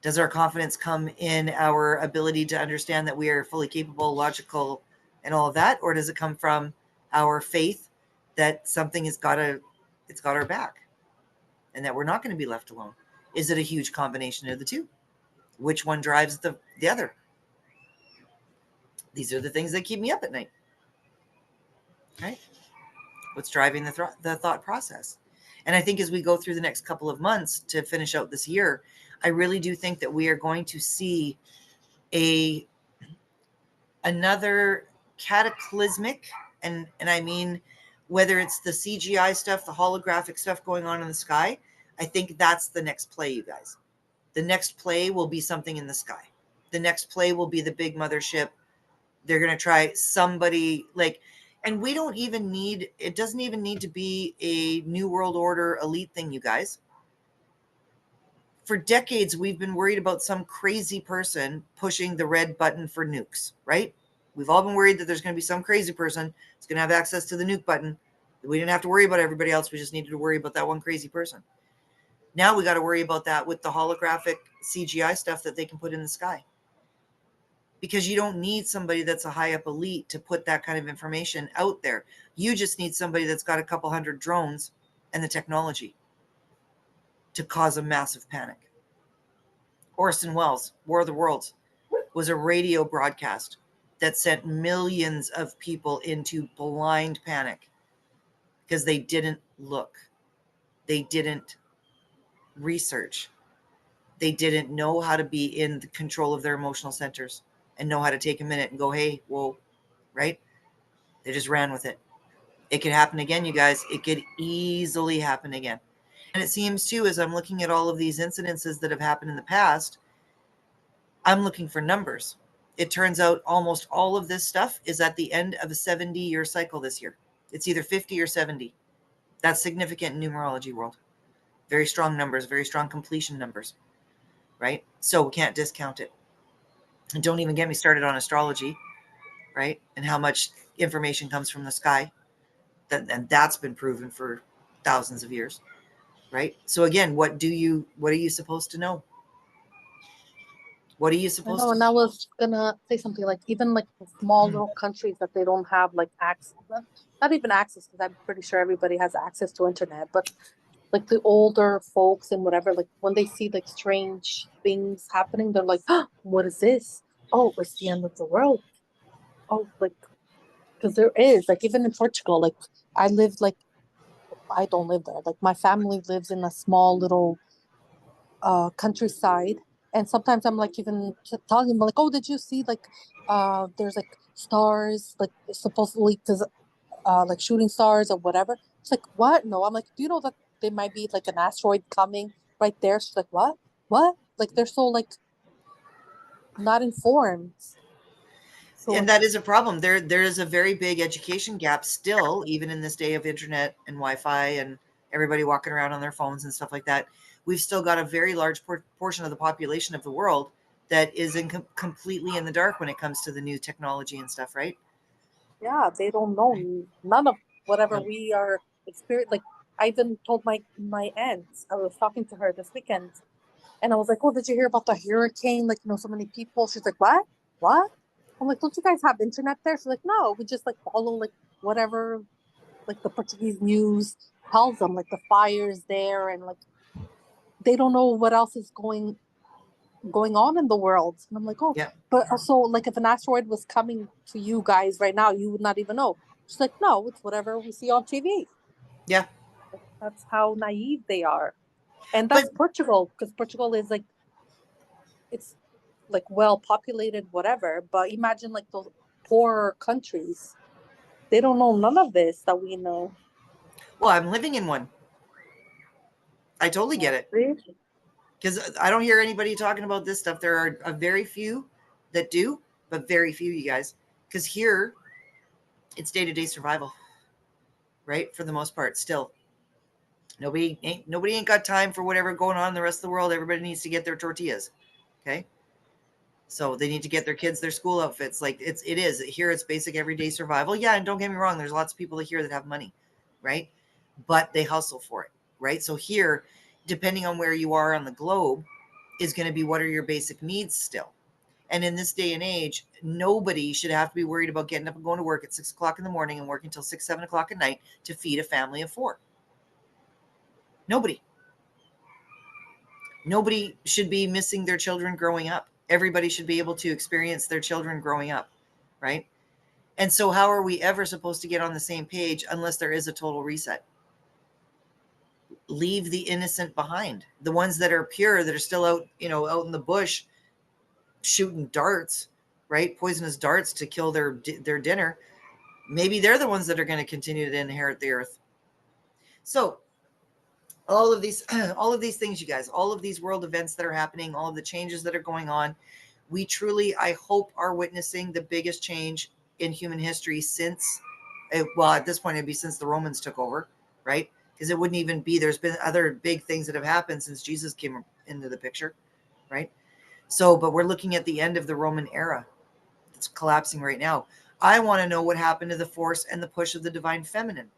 Does our confidence come in our ability to understand that we are fully capable, logical, and all of that? Or does it come from our faith that something it's got our back and that we're not going to be left alone? Is it a huge combination of the two? Which one drives the other? These are the things that keep me up at night, right? What's driving the thought process? And I think as we go through the next couple of months to finish out this year, I really do think that we are going to see another cataclysmic, and I mean, whether it's the CGI stuff, the holographic stuff going on in the sky, I think that's the next play, you guys. The next play will be something in the sky. The next play will be the big mothership. They're going to try somebody like, and we don't even need, it doesn't even need to be a New World Order elite thing, you guys. For decades, we've been worried about some crazy person pushing the red button for nukes, right? We've all been worried that there's going to be some crazy person that's going to have access to the nuke button. We didn't have to worry about everybody else. We just needed to worry about that one crazy person. Now we got to worry about that with the holographic CGI stuff that they can put in the sky. Because you don't need somebody that's a high up elite to put that kind of information out there. You just need somebody that's got a couple hundred drones and the technology to cause a massive panic. Orson Welles, War of the Worlds, was a radio broadcast that sent millions of people into blind panic because they didn't look. They didn't research. They didn't know how to be in the control of their emotional centers and know how to take a minute and go, hey, whoa, right? They just ran with it. It could happen again, you guys. It could easily happen again. And it seems too, as I'm looking at all of these incidences that have happened in the past, I'm looking for numbers. It turns out almost all of this stuff is at the end of a 70-year cycle this year. It's either 50 or 70. That's significant in numerology world. Very strong numbers, very strong completion numbers, right? So we can't discount it. And don't even get me started on astrology, right? And how much information comes from the sky. And that's been proven for thousands of years, right? So again, what are you supposed to know? What are you I supposed know, to and I was gonna say something like even like small little countries that they don't have like access, not even access, because I'm pretty sure everybody has access to internet, but like the older folks and whatever, like when they see like strange things happening, they're like, oh, what is this? Oh, it's the end of the world. Oh, like, because there is, like, even in Portugal, like, I don't live there. Like, my family lives in a small little countryside. And sometimes I'm like, even telling them, like, oh, did you see, like, there's like stars, like, supposedly, like shooting stars or whatever. She's like, what? No. I'm like, do you know that there might be like an asteroid coming right there? She's like, what? What? Like they're so like not informed. So And that is a problem. There is a very big education gap still, even in this day of internet and Wi-Fi and everybody walking around on their phones and stuff like that. We've still got a very large portion of the population of the world that is completely in the dark when it comes to the new technology and stuff, right? yeah, they don't know none of whatever No. we are experiencing. Like I even told my aunt, I was talking to her this weekend, and I was like, "Oh, did you hear about the hurricane? Like, so many people." She's like, "What? What?" I'm like, "Don't you guys have internet there?" She's like, "No, we just like follow like whatever like the Portuguese news tells them, like the fires there, and like they don't know what else is going on in the world." And I'm like, "Oh, Yeah. but also like if an asteroid was coming to you guys right now, you would not even know." She's like, "No, it's whatever we see on TV." Yeah. That's how naive they are. And that's But Portugal, because Portugal is like it's like well populated, whatever. But imagine like those poorer countries. They don't know none of this that we know. well, I'm living in one. I totally get it. Really? Because I don't hear anybody talking about this stuff. There are a very few that do, but very few, you guys. Because here, it's day-to-day survival, right? For the most part, still. Nobody ain't got time for whatever going on in the rest of the world. Everybody needs to get their tortillas. Okay. So they need to get their kids their school outfits. Like it is here. It's basic everyday survival. Yeah. And don't get me wrong. There's lots of people here that have money, right? But they hustle for it, right? So here, depending on where you are on the globe, is going to be what are your basic needs still. And in this day and age, nobody should have to be worried about getting up and going to work at 6 o'clock in the morning and working until 6, 7 o'clock at night to feed a family of 4. Nobody. Nobody should be missing their children growing up. Everybody should be able to experience their children growing up, right? And so how are we ever supposed to get on the same page unless there is a total reset? Leave the innocent behind. The ones that are pure, that are still out, out in the bush shooting darts, right? Poisonous darts to kill their dinner. Maybe they're the ones that are going to continue to inherit the earth. So all of these things, you guys, all of these world events that are happening, all of the changes that are going on, we truly, I hope, are witnessing the biggest change in human history since, well, at this point, it'd be since the Romans took over, right? Because it wouldn't even be, there's been other big things that have happened since Jesus came into the picture, right? So, but we're looking at the end of the Roman era. It's collapsing right now. I want to know what happened to the force and the push of the divine feminine.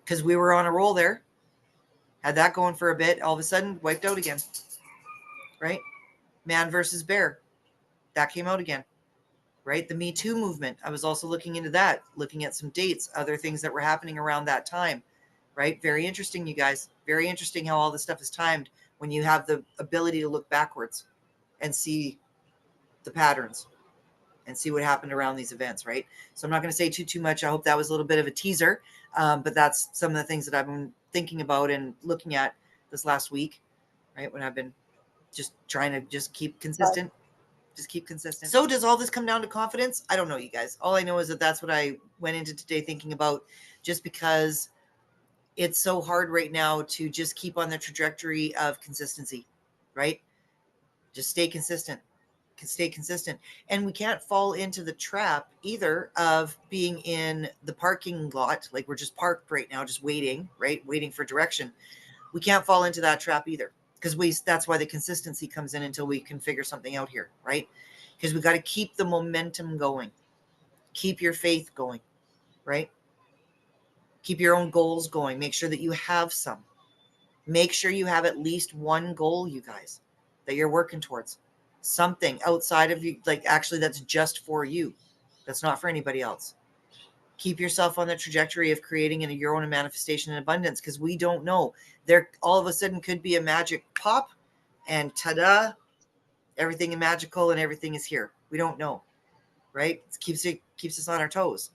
Because we were on a roll there. Had that going for a bit. All of a sudden, wiped out again. Right? Man versus bear. That came out again. Right? The Me Too movement. I was also looking into that. Looking at some dates. Other things that were happening around that time. Right? Very interesting, you guys. Very interesting how all this stuff is timed when you have the ability to look backwards and see the patterns and see what happened around these events, right? So I'm not going to say too much. I hope that was a little bit of a teaser, but that's some of the things that I've been thinking about and looking at this last week, right? When I've been just trying to just keep consistent, So does all this come down to confidence? I don't know, you guys. All I know is that that's what I went into today thinking about, just because it's so hard right now to just keep on the trajectory of consistency, right? Just stay consistent. And we can't fall into the trap either of being in the parking lot, like we're just parked right now, just waiting, right? Waiting for direction. We can't fall into that trap either, because that's why the consistency comes in until we can figure something out here, right? Because we got to keep the momentum going, keep your faith going, right? Keep your own goals going. Make sure that you have some. Make sure you have at least one goal, you guys, that you're working towards. Something outside of you, like actually that's just for you. That's not for anybody else. Keep yourself on the trajectory of creating your own manifestation and abundance, because we don't know. There all of a sudden could be a magic pop and ta-da, everything is magical and everything is here. We don't know, right? It keeps us on our toes.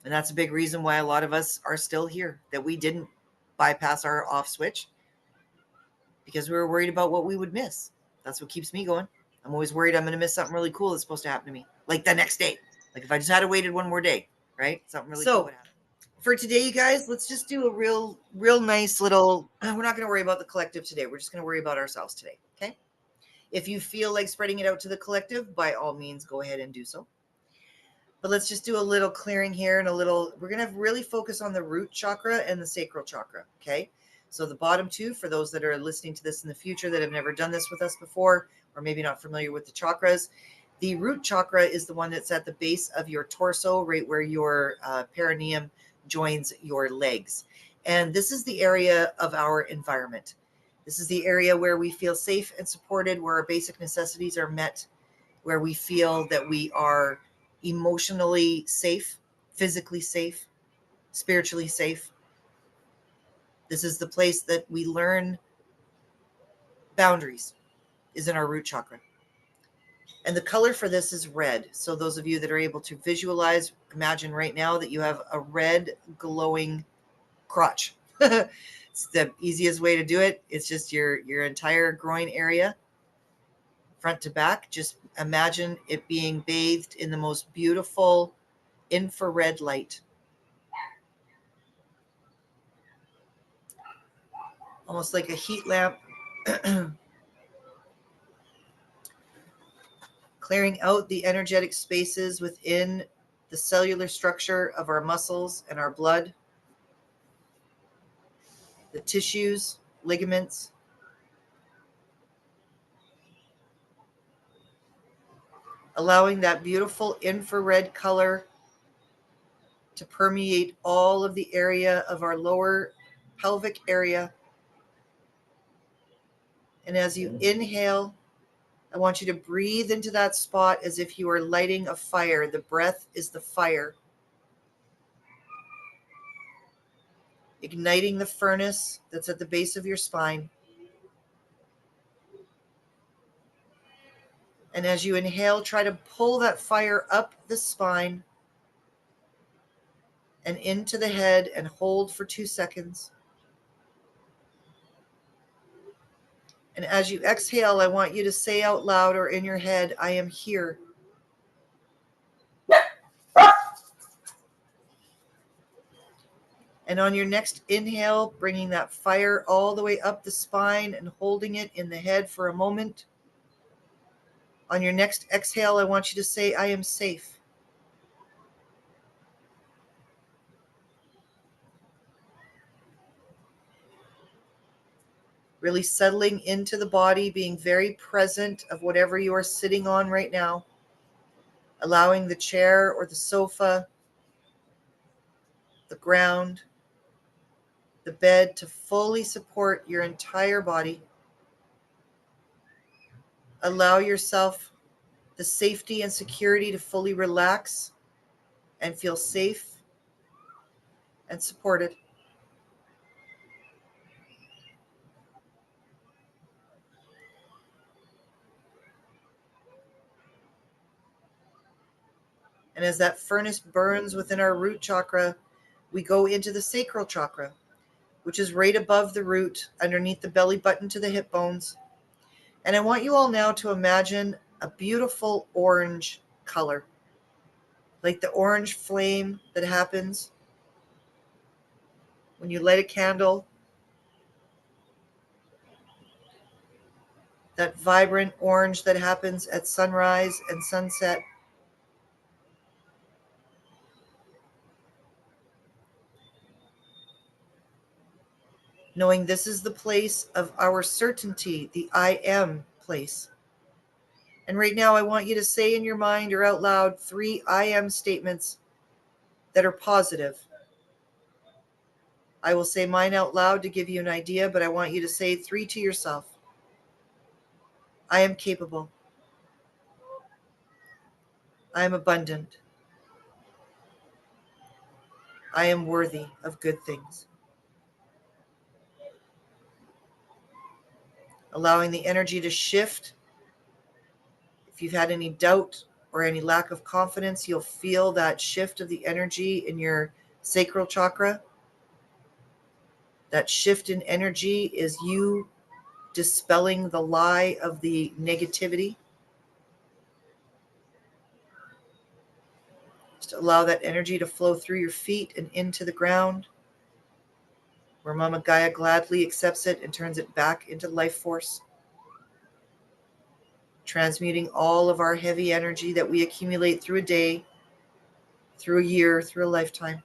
And that's a big reason why a lot of us are still here, that we didn't bypass our off switch, because we were worried about what we would miss. That's what keeps me going. I'm always worried I'm going to miss something really cool that's supposed to happen to me, like the next day. Like if I just had waited one more day, right? Something really So- cool would happen. For today, you guys, let's just do a real nice little, we're not going to worry about the collective today. We're just going to worry about ourselves today. Okay. If you feel like spreading it out to the collective, by all means, go ahead and do so. But let's just do a little clearing here and we're going to really focus on the root chakra and the sacral chakra. Okay. So the bottom two, for those that are listening to this in the future that have never done this with us before, or maybe not familiar with the chakras, the root chakra is the one that's at the base of your torso, right where your perineum joins your legs. And this is the area of our environment. This is the area where we feel safe and supported, where our basic necessities are met, where we feel that we are emotionally safe, physically safe, spiritually safe. This is the place that we learn boundaries, is in our root chakra. And the color for this is red. So those of you that are able to visualize, imagine right now that you have a red glowing crotch. It's the easiest way to do it. It's just your entire groin area, front to back. Just imagine it being bathed in the most beautiful infrared light. Almost like a heat lamp. Clearing out the energetic spaces within the cellular structure of our muscles and our blood, the tissues, ligaments. Allowing that beautiful infrared color to permeate all of the area of our lower pelvic area. And as you inhale, I want you to breathe into that spot as if you are lighting a fire. The breath is the fire. Igniting the furnace that's at the base of your spine. And as you inhale, try to pull that fire up the spine and into the head and hold for 2 seconds. And as you exhale, I want you to say out loud or in your head, I am here. And on your next inhale, bringing that fire all the way up the spine and holding it in the head for a moment. On your next exhale, I want you to say, I am safe. Really settling into the body, being very present of whatever you are sitting on right now. Allowing the chair or the sofa, the ground, the bed to fully support your entire body. Allow yourself the safety and security to fully relax and feel safe and supported. And as that furnace burns within our root chakra, we go into the sacral chakra, which is right above the root, underneath the belly button to the hip bones. And I want you all now to imagine a beautiful orange color, like the orange flame that happens when you light a candle, that vibrant orange that happens at sunrise and sunset. Knowing this is the place of our certainty, the I am place. And right now, I want you to say in your mind or out loud 3 I am statements that are positive. I will say mine out loud to give you an idea, but I want you to say 3 to yourself. I am capable. I am abundant. I am worthy of good things. Allowing the energy to shift. If you've had any doubt or any lack of confidence, you'll feel that shift of the energy in your sacral chakra. That shift in energy is you dispelling the lie of the negativity. Just allow that energy to flow through your feet and into the ground, where Mama Gaia gladly accepts it and turns it back into life force, transmuting all of our heavy energy that we accumulate through a day, through a year, through a lifetime.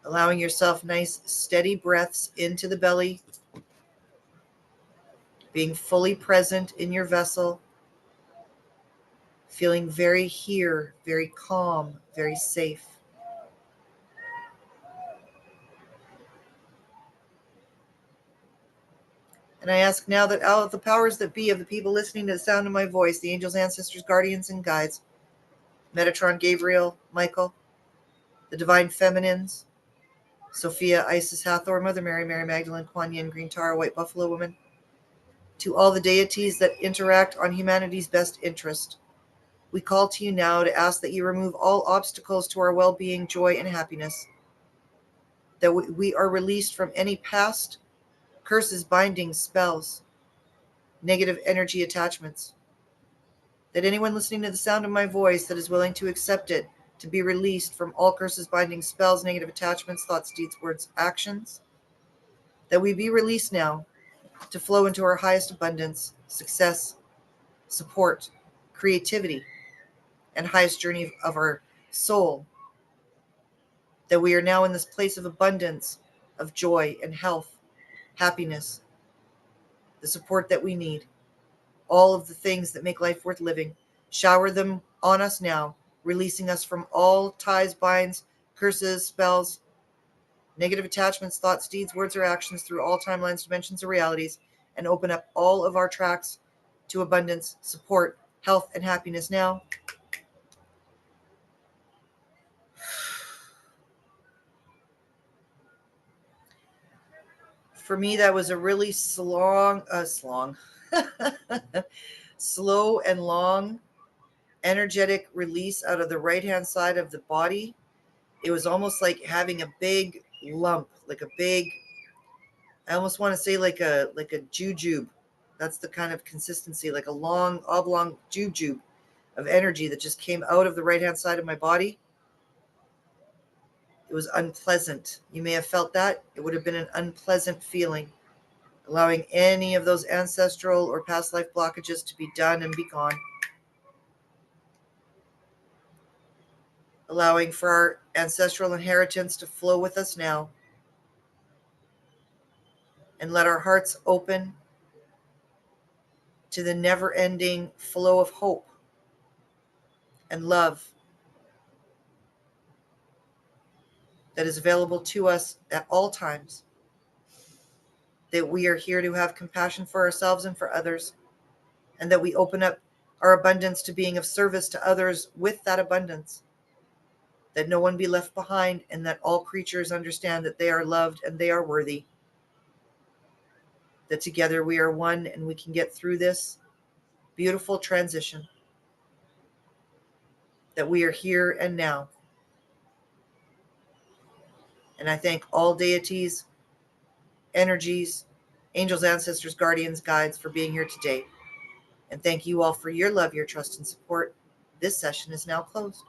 Allowing yourself nice, steady breaths into the belly, being fully present in your vessel, feeling very here, very calm, very safe. And I ask now that all of the powers that be of the people listening to the sound of my voice, the angels, ancestors, guardians, and guides, Metatron, Gabriel, Michael, the divine feminines, Sophia, Isis, Hathor, Mother Mary, Mary Magdalene, Kuan Yin, Green Tara, White Buffalo Woman, to all the deities that interact on humanity's best interest, we call to you now to ask that you remove all obstacles to our well-being, joy, and happiness, that we are released from any past curses, bindings, spells, negative energy attachments, that anyone listening to the sound of my voice that is willing to accept it, to be released from all curses, bindings, spells, negative attachments, thoughts, deeds, words, actions, that we be released now to flow into our highest abundance, success, support, creativity, and highest journey of our soul, that we are now in this place of abundance, of joy and health, happiness, the support that we need, all of the things that make life worth living. Shower them on us now, releasing us from all ties, binds, curses, spells, negative attachments, thoughts, deeds, words, or actions through all timelines, dimensions, or realities, and open up all of our tracks to abundance, support, health, and happiness now. For me, that was a really slow and long energetic release out of the right-hand side of the body. It was almost like having a big lump, like a big, I almost want to say like a jujube. That's the kind of consistency, like a long oblong jujube of energy that just came out of the right-hand side of my body. It was unpleasant. You may have felt that. It would have been an unpleasant feeling, allowing any of those ancestral or past life blockages to be done and be gone. Allowing for our ancestral inheritance to flow with us now. And let our hearts open to the never-ending flow of hope and love that is available to us at all times. That we are here to have compassion for ourselves and for others, and that we open up our abundance to being of service to others with that abundance. That no one be left behind, and that all creatures understand that they are loved and they are worthy. That together we are one and we can get through this beautiful transition. That we are here and now. And I thank all deities, energies, angels, ancestors, guardians, guides for being here today. And thank you all for your love, your trust, and support. This session is now closed.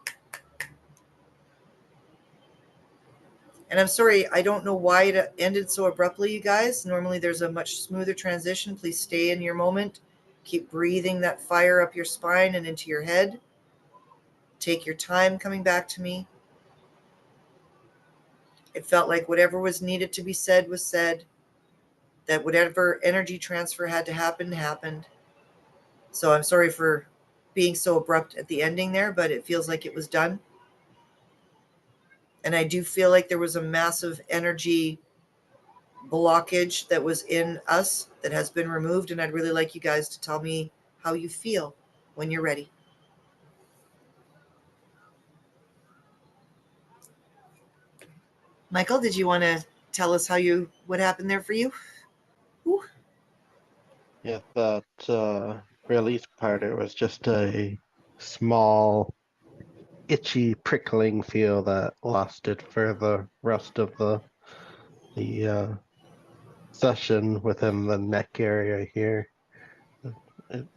And I'm sorry, I don't know why it ended so abruptly, you guys. Normally there's a much smoother transition. Please stay in your moment. Keep breathing that fire up your spine and into your head. Take your time coming back to me. It felt like whatever was needed to be said was said. That whatever energy transfer had to happen, happened. So I'm sorry for being so abrupt at the ending there, but it feels like it was done. And I do feel like there was a massive energy blockage that was in us that has been removed. And I'd really like you guys to tell me how you feel when you're ready. Michael, did you want to tell us what happened there for you? Ooh. Yeah, that release part, it was just a small, itchy, prickling feel that lasted for the rest of the session within the neck area here. It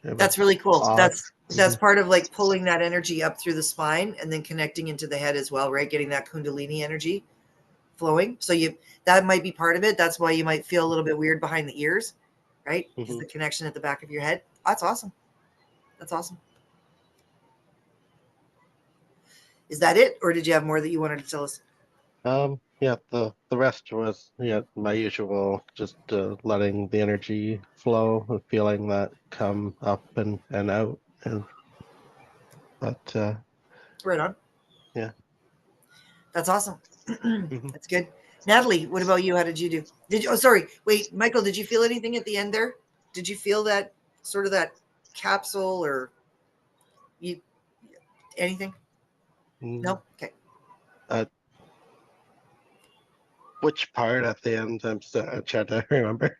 That's was really cool. odd. That's part of like pulling that energy up through the spine and then connecting into the head as well, right? Getting that Kundalini energy flowing. So that might be part of it. That's why you might feel a little bit weird behind the ears, right? Because the connection at the back of your head. That's awesome. That's awesome. Is that it, or did you have more that you wanted to tell us? Yeah, the rest was my usual, just letting the energy flow and feeling that come up and out, and but Right on. Yeah. That's awesome. That's good. Natalie, what about you? How did you do? Oh, sorry. Wait, Michael, did you feel anything at the end there? Did you feel that sort of that capsule or anything? No? Okay. Which part at the end? I'm trying to remember.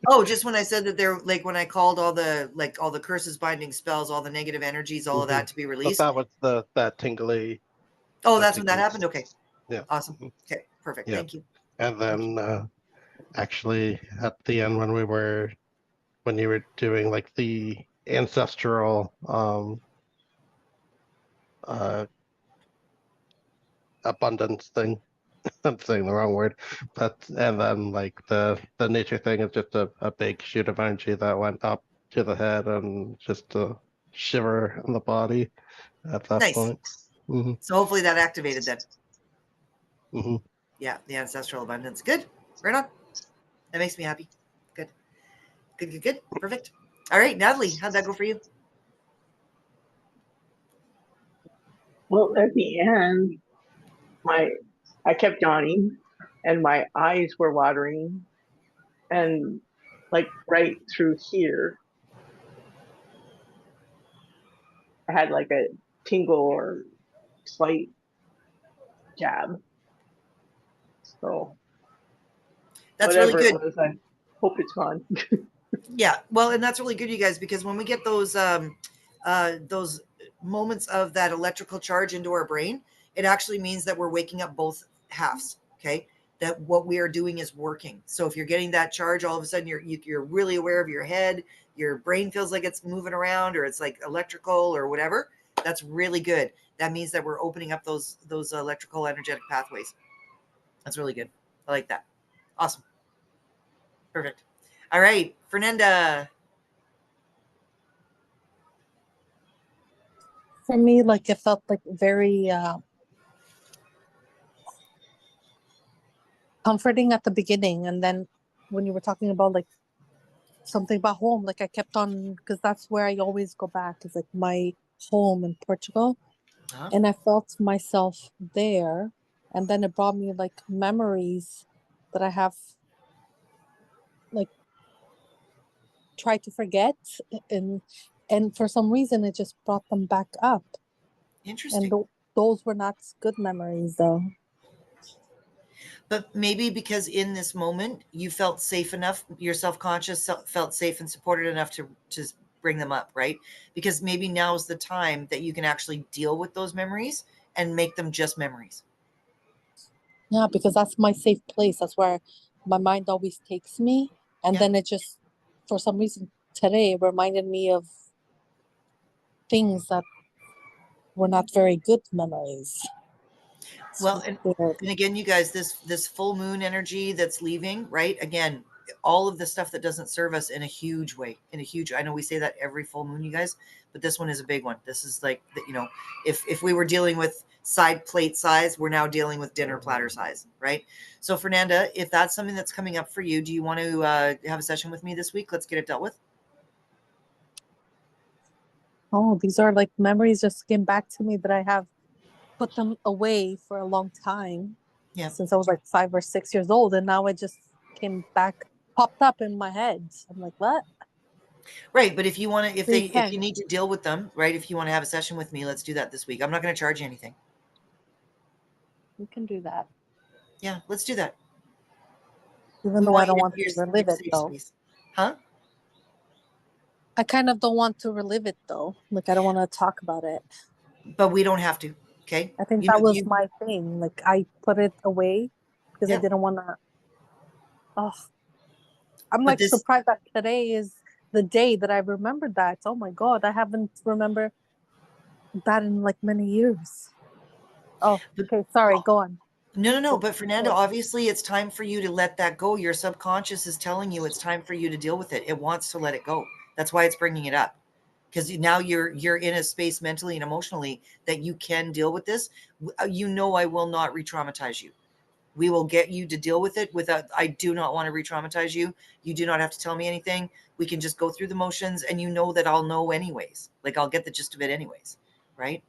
Oh, just when I said that they're like when I called all the curses, binding spells, all the negative energies, all of that to be But released. that was that tingly. Oh, that's when that happened. Okay. Yeah. Awesome. Okay. Perfect. Yeah. Thank you. And then actually at the end when you were doing like the ancestral abundance thing. I'm saying the wrong word, but and then like the nature thing is just a big shoot of energy that went up to the head and just a shiver in the body at that Nice. point. So hopefully that activated then. Mm-hmm. Yeah, the ancestral abundance. Good. Right on. That makes me happy. Good. Good. Perfect. All right, Natalie, how'd that go for you? Well, at the end, I kept yawning and my eyes were watering, and like right through here I had like a tingle or slight jab. So That's whatever really it good. was, I hope it's gone. Yeah, well, and that's really good, you guys, because when we get those moments of that electrical charge into our brain, it actually means that we're waking up both halves. Okay, that what we are doing is working. So if you're getting that charge, all of a sudden you're really aware of your head, your brain feels like it's moving around, or it's like electrical or whatever. That's really good. That means that we're opening up those electrical energetic pathways. That's really good. I like that. Awesome. Perfect. All right, Fernanda. For me, like it felt like very comforting at the beginning, and then when you were talking about like something about home, like I kept on, because that's where I always go back, is like my home in Portugal. And I felt myself there, and then it brought me like memories that I have like tried to forget, and for some reason it just brought them back up. Interesting. And those were not good memories though. But maybe because in this moment you felt safe enough, you're self-conscious, felt safe and supported enough to bring them up, right? Because maybe now is the time that you can actually deal with those memories and make them just memories. Yeah, because that's my safe place. That's where my mind always takes me. And then it just, for some reason, today reminded me of things that were not very good memories. Well, and again, you guys, this full moon energy that's leaving, right? Again, all of the stuff that doesn't serve us in a huge way, I know we say that every full moon, you guys, but this one is a big one. This is like, if we were dealing with side plate size, we're now dealing with dinner platter size, right? So Fernanda, if that's something that's coming up for you, do you want to have a session with me this week? Let's get it dealt with. Oh, these are like memories just came back to me that I have put them away for a long time. Yeah. Since I was like 5 or 6 years old, and now it just came back, popped up in my head. I'm like, what? Right, but if you want to, if you need to deal with them, right? If you want to have a session with me, let's do that this week. I'm not going to charge you anything. We can do that. Yeah, let's do that. Even though I don't want to relive it though. Space. Huh? I kind of don't want to relive it though. Like I don't want to talk about it. But we don't have to. Okay. I think that was my thing. Like I put it away because I didn't want to. Oh. I'm But like this- surprised that today is the day that I remembered that. Oh my God, I haven't remembered that in like many years. Oh, okay. Sorry, go on. No. But Fernando, obviously it's time for you to let that go. Your subconscious is telling you it's time for you to deal with it. It wants to let it go. That's why it's bringing it up. Because now you're in a space mentally and emotionally that you can deal with this. You know, I will not re-traumatize you. We will get you to deal with it without, I do not want to re-traumatize you. You do not have to tell me anything. We can just go through the motions, and you know that I'll know anyways. Like, I'll get the gist of it anyways. Right?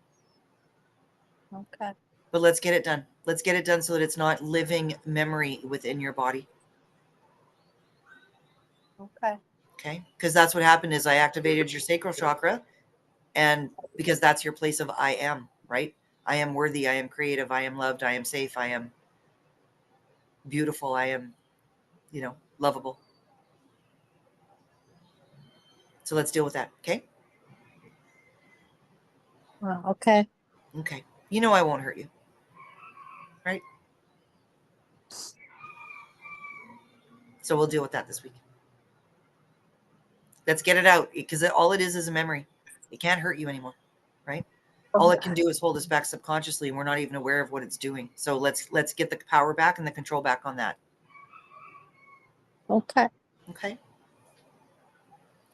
Okay. But let's get it done. Let's get it done so that it's not living memory within your body. Okay. Okay? Because that's what happened is I activated your sacral chakra, and because that's your place of I am, right? I am worthy. I am creative. I am loved. I am safe. I am beautiful. I am, lovable. So let's deal with that. Okay? Okay. Okay. You know I won't hurt you. Right? So we'll deal with that this week. Let's get it out, because all it is a memory. It can't hurt you anymore. Right? All it can do is hold us back subconsciously, and we're not even aware of what it's doing. So let's get the power back and the control back on that. Okay. Okay.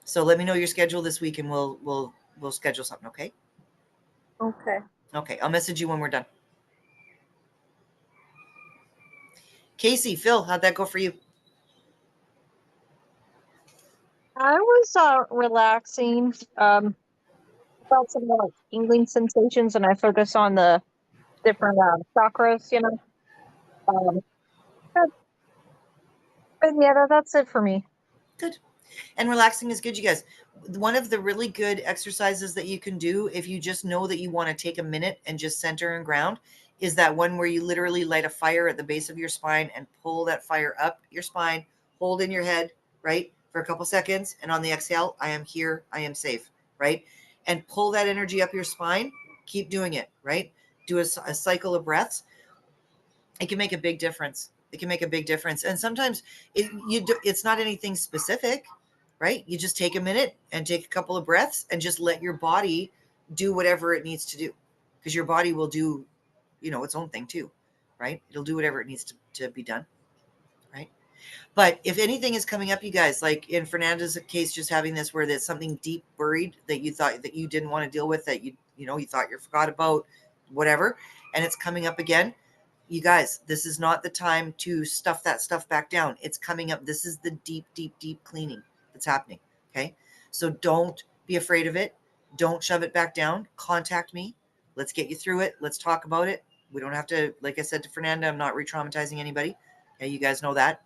So let me know your schedule this week, and we'll schedule something. Okay. Okay. Okay. I'll message you when we're done. Casey, Phil, how'd that go for you? I was relaxing, felt some more tingling sensations, and I focus on the different chakras, but yeah, that's it for me. Good. And relaxing is good, you guys. One of the really good exercises that you can do if you just know that you want to take a minute and just center and ground is that one where you literally light a fire at the base of your spine and pull that fire up your spine, hold in your head, right, for a couple seconds. And on the exhale, I am here, I am safe, right? And pull that energy up your spine. Keep doing it, right? Do a cycle of breaths. It can make a big difference. It can make a big difference. And sometimes it's not anything specific, right? You just take a minute and take a couple of breaths and just let your body do whatever it needs to do, because your body will do, its own thing too, right? It'll do whatever it needs to be done, right? But if anything is coming up, you guys, like in Fernanda's case, just having this where there's something deep buried that you thought that you didn't want to deal with, that you thought you forgot about, whatever, and it's coming up again. You guys, this is not the time to stuff that stuff back down. It's coming up. This is the deep, deep, deep cleaning that's happening. Okay. So don't be afraid of it. Don't shove it back down. Contact me. Let's get you through it. Let's talk about it. We don't have to, like I said to Fernanda, I'm not re-traumatizing anybody. Okay. You guys know that.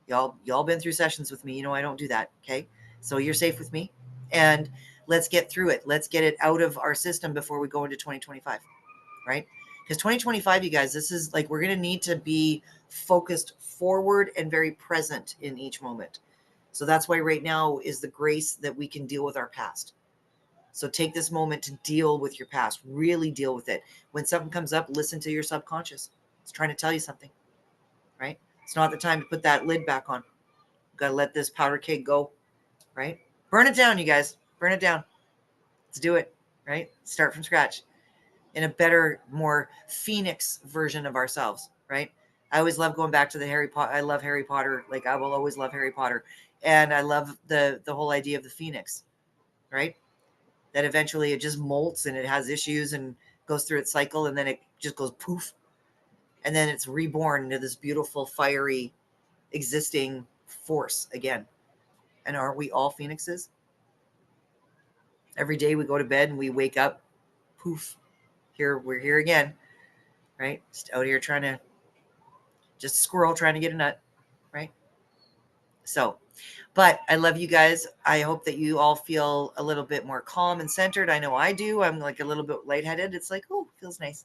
Y'all been through sessions with me. I don't do that. Okay. So you're safe with me, and let's get through it. Let's get it out of our system before we go into 2025. Right? Because 2025, you guys, this is like, we're going to need to be focused forward and very present in each moment. So that's why right now is the grace that we can deal with our past. So take this moment to deal with your past, really deal with it. When something comes up, listen to your subconscious. It's trying to tell you something, right? It's not the time to put that lid back on. You've got to let this powder keg go, right? Burn it down, you guys. Burn it down. Let's do it, right? Start from scratch. In a better, more Phoenix version of ourselves, right? I always love going back to the Harry Potter. I love Harry Potter. Like, I will always love Harry Potter. And I love the whole idea of the Phoenix, right? That eventually it just molts and it has issues and goes through its cycle, and then it just goes poof. And then it's reborn into this beautiful, fiery, existing force again. And aren't we all Phoenixes? Every day we go to bed and we wake up, poof, we're here again, right? Just out here trying to, just a squirrel trying to get a nut, right? So, but I love you guys. I hope that you all feel a little bit more calm and centered. I know I do. I'm like a little bit lightheaded. It's like, oh, feels nice,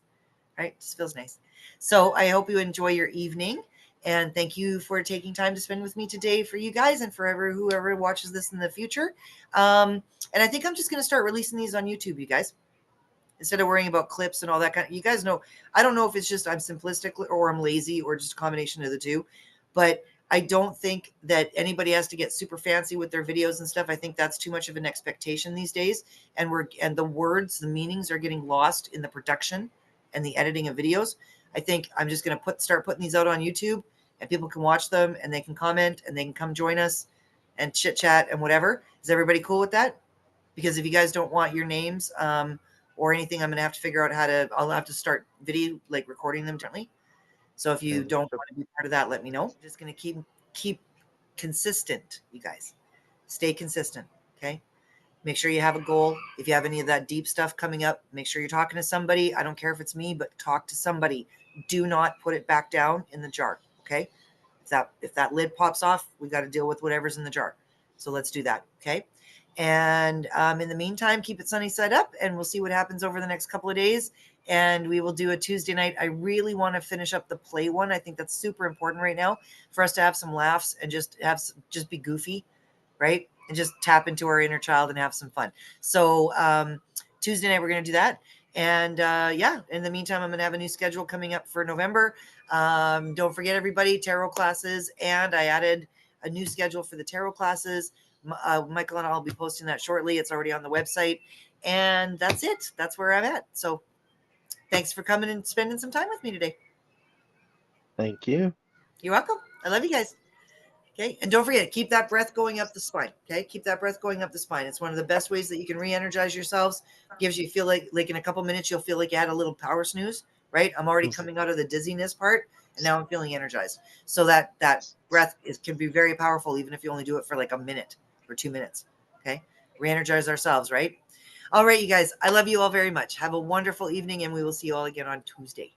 right? Just feels nice. So I hope you enjoy your evening. And thank you for taking time to spend with me today, for you guys and for whoever watches this in the future. And I think I'm just going to start releasing these on YouTube, you guys, instead of worrying about clips and all that kind of, you guys know, I don't know if it's just I'm simplistic or I'm lazy or just a combination of the two, but I don't think that anybody has to get super fancy with their videos and stuff. I think that's too much of an expectation these days. And the words, the meanings are getting lost in the production and the editing of videos. I think I'm just going to start putting these out on YouTube, and people can watch them and they can comment and they can come join us and chit chat and whatever. Is everybody cool with that? Because if you guys don't want your names or anything, I'm going to have to figure out I'll have to start video, like recording them differently. So if you don't want to be part of that, let me know. I'm just going to keep consistent, you guys. Stay consistent, okay? Make sure you have a goal. If you have any of that deep stuff coming up, make sure you're talking to somebody. I don't care if it's me, but talk to somebody. Do not put it back down in the jar, okay? If that lid pops off, we've got to deal with whatever's in the jar. So let's do that, okay? And in the meantime, keep it sunny side up, and we'll see what happens over the next couple of days. And we will do a Tuesday night. I really want to finish up the play one. I think that's super important right now for us to have some laughs and just be goofy, right? And just tap into our inner child and have some fun. So Tuesday night, we're going to do that. And in the meantime, I'm going to have a new schedule coming up for November. Don't forget, everybody, tarot classes. And I added a new schedule for the tarot classes. Michael and I will be posting that shortly. It's already on the website. And that's it. That's where I'm at. So thanks for coming and spending some time with me today. Thank you. You're welcome. I love you guys. Okay. And don't forget, keep that breath going up the spine. Okay. Keep that breath going up the spine. It's one of the best ways that you can re-energize yourselves. Gives you feel like in a couple minutes, you'll feel like you had a little power snooze, right? I'm already coming out of the dizziness part, and now I'm feeling energized. So that breath can be very powerful, even if you only do it for like a minute or 2 minutes. Okay. Re-energize ourselves, right? All right, you guys. I love you all very much. Have a wonderful evening, and we will see you all again on Tuesday.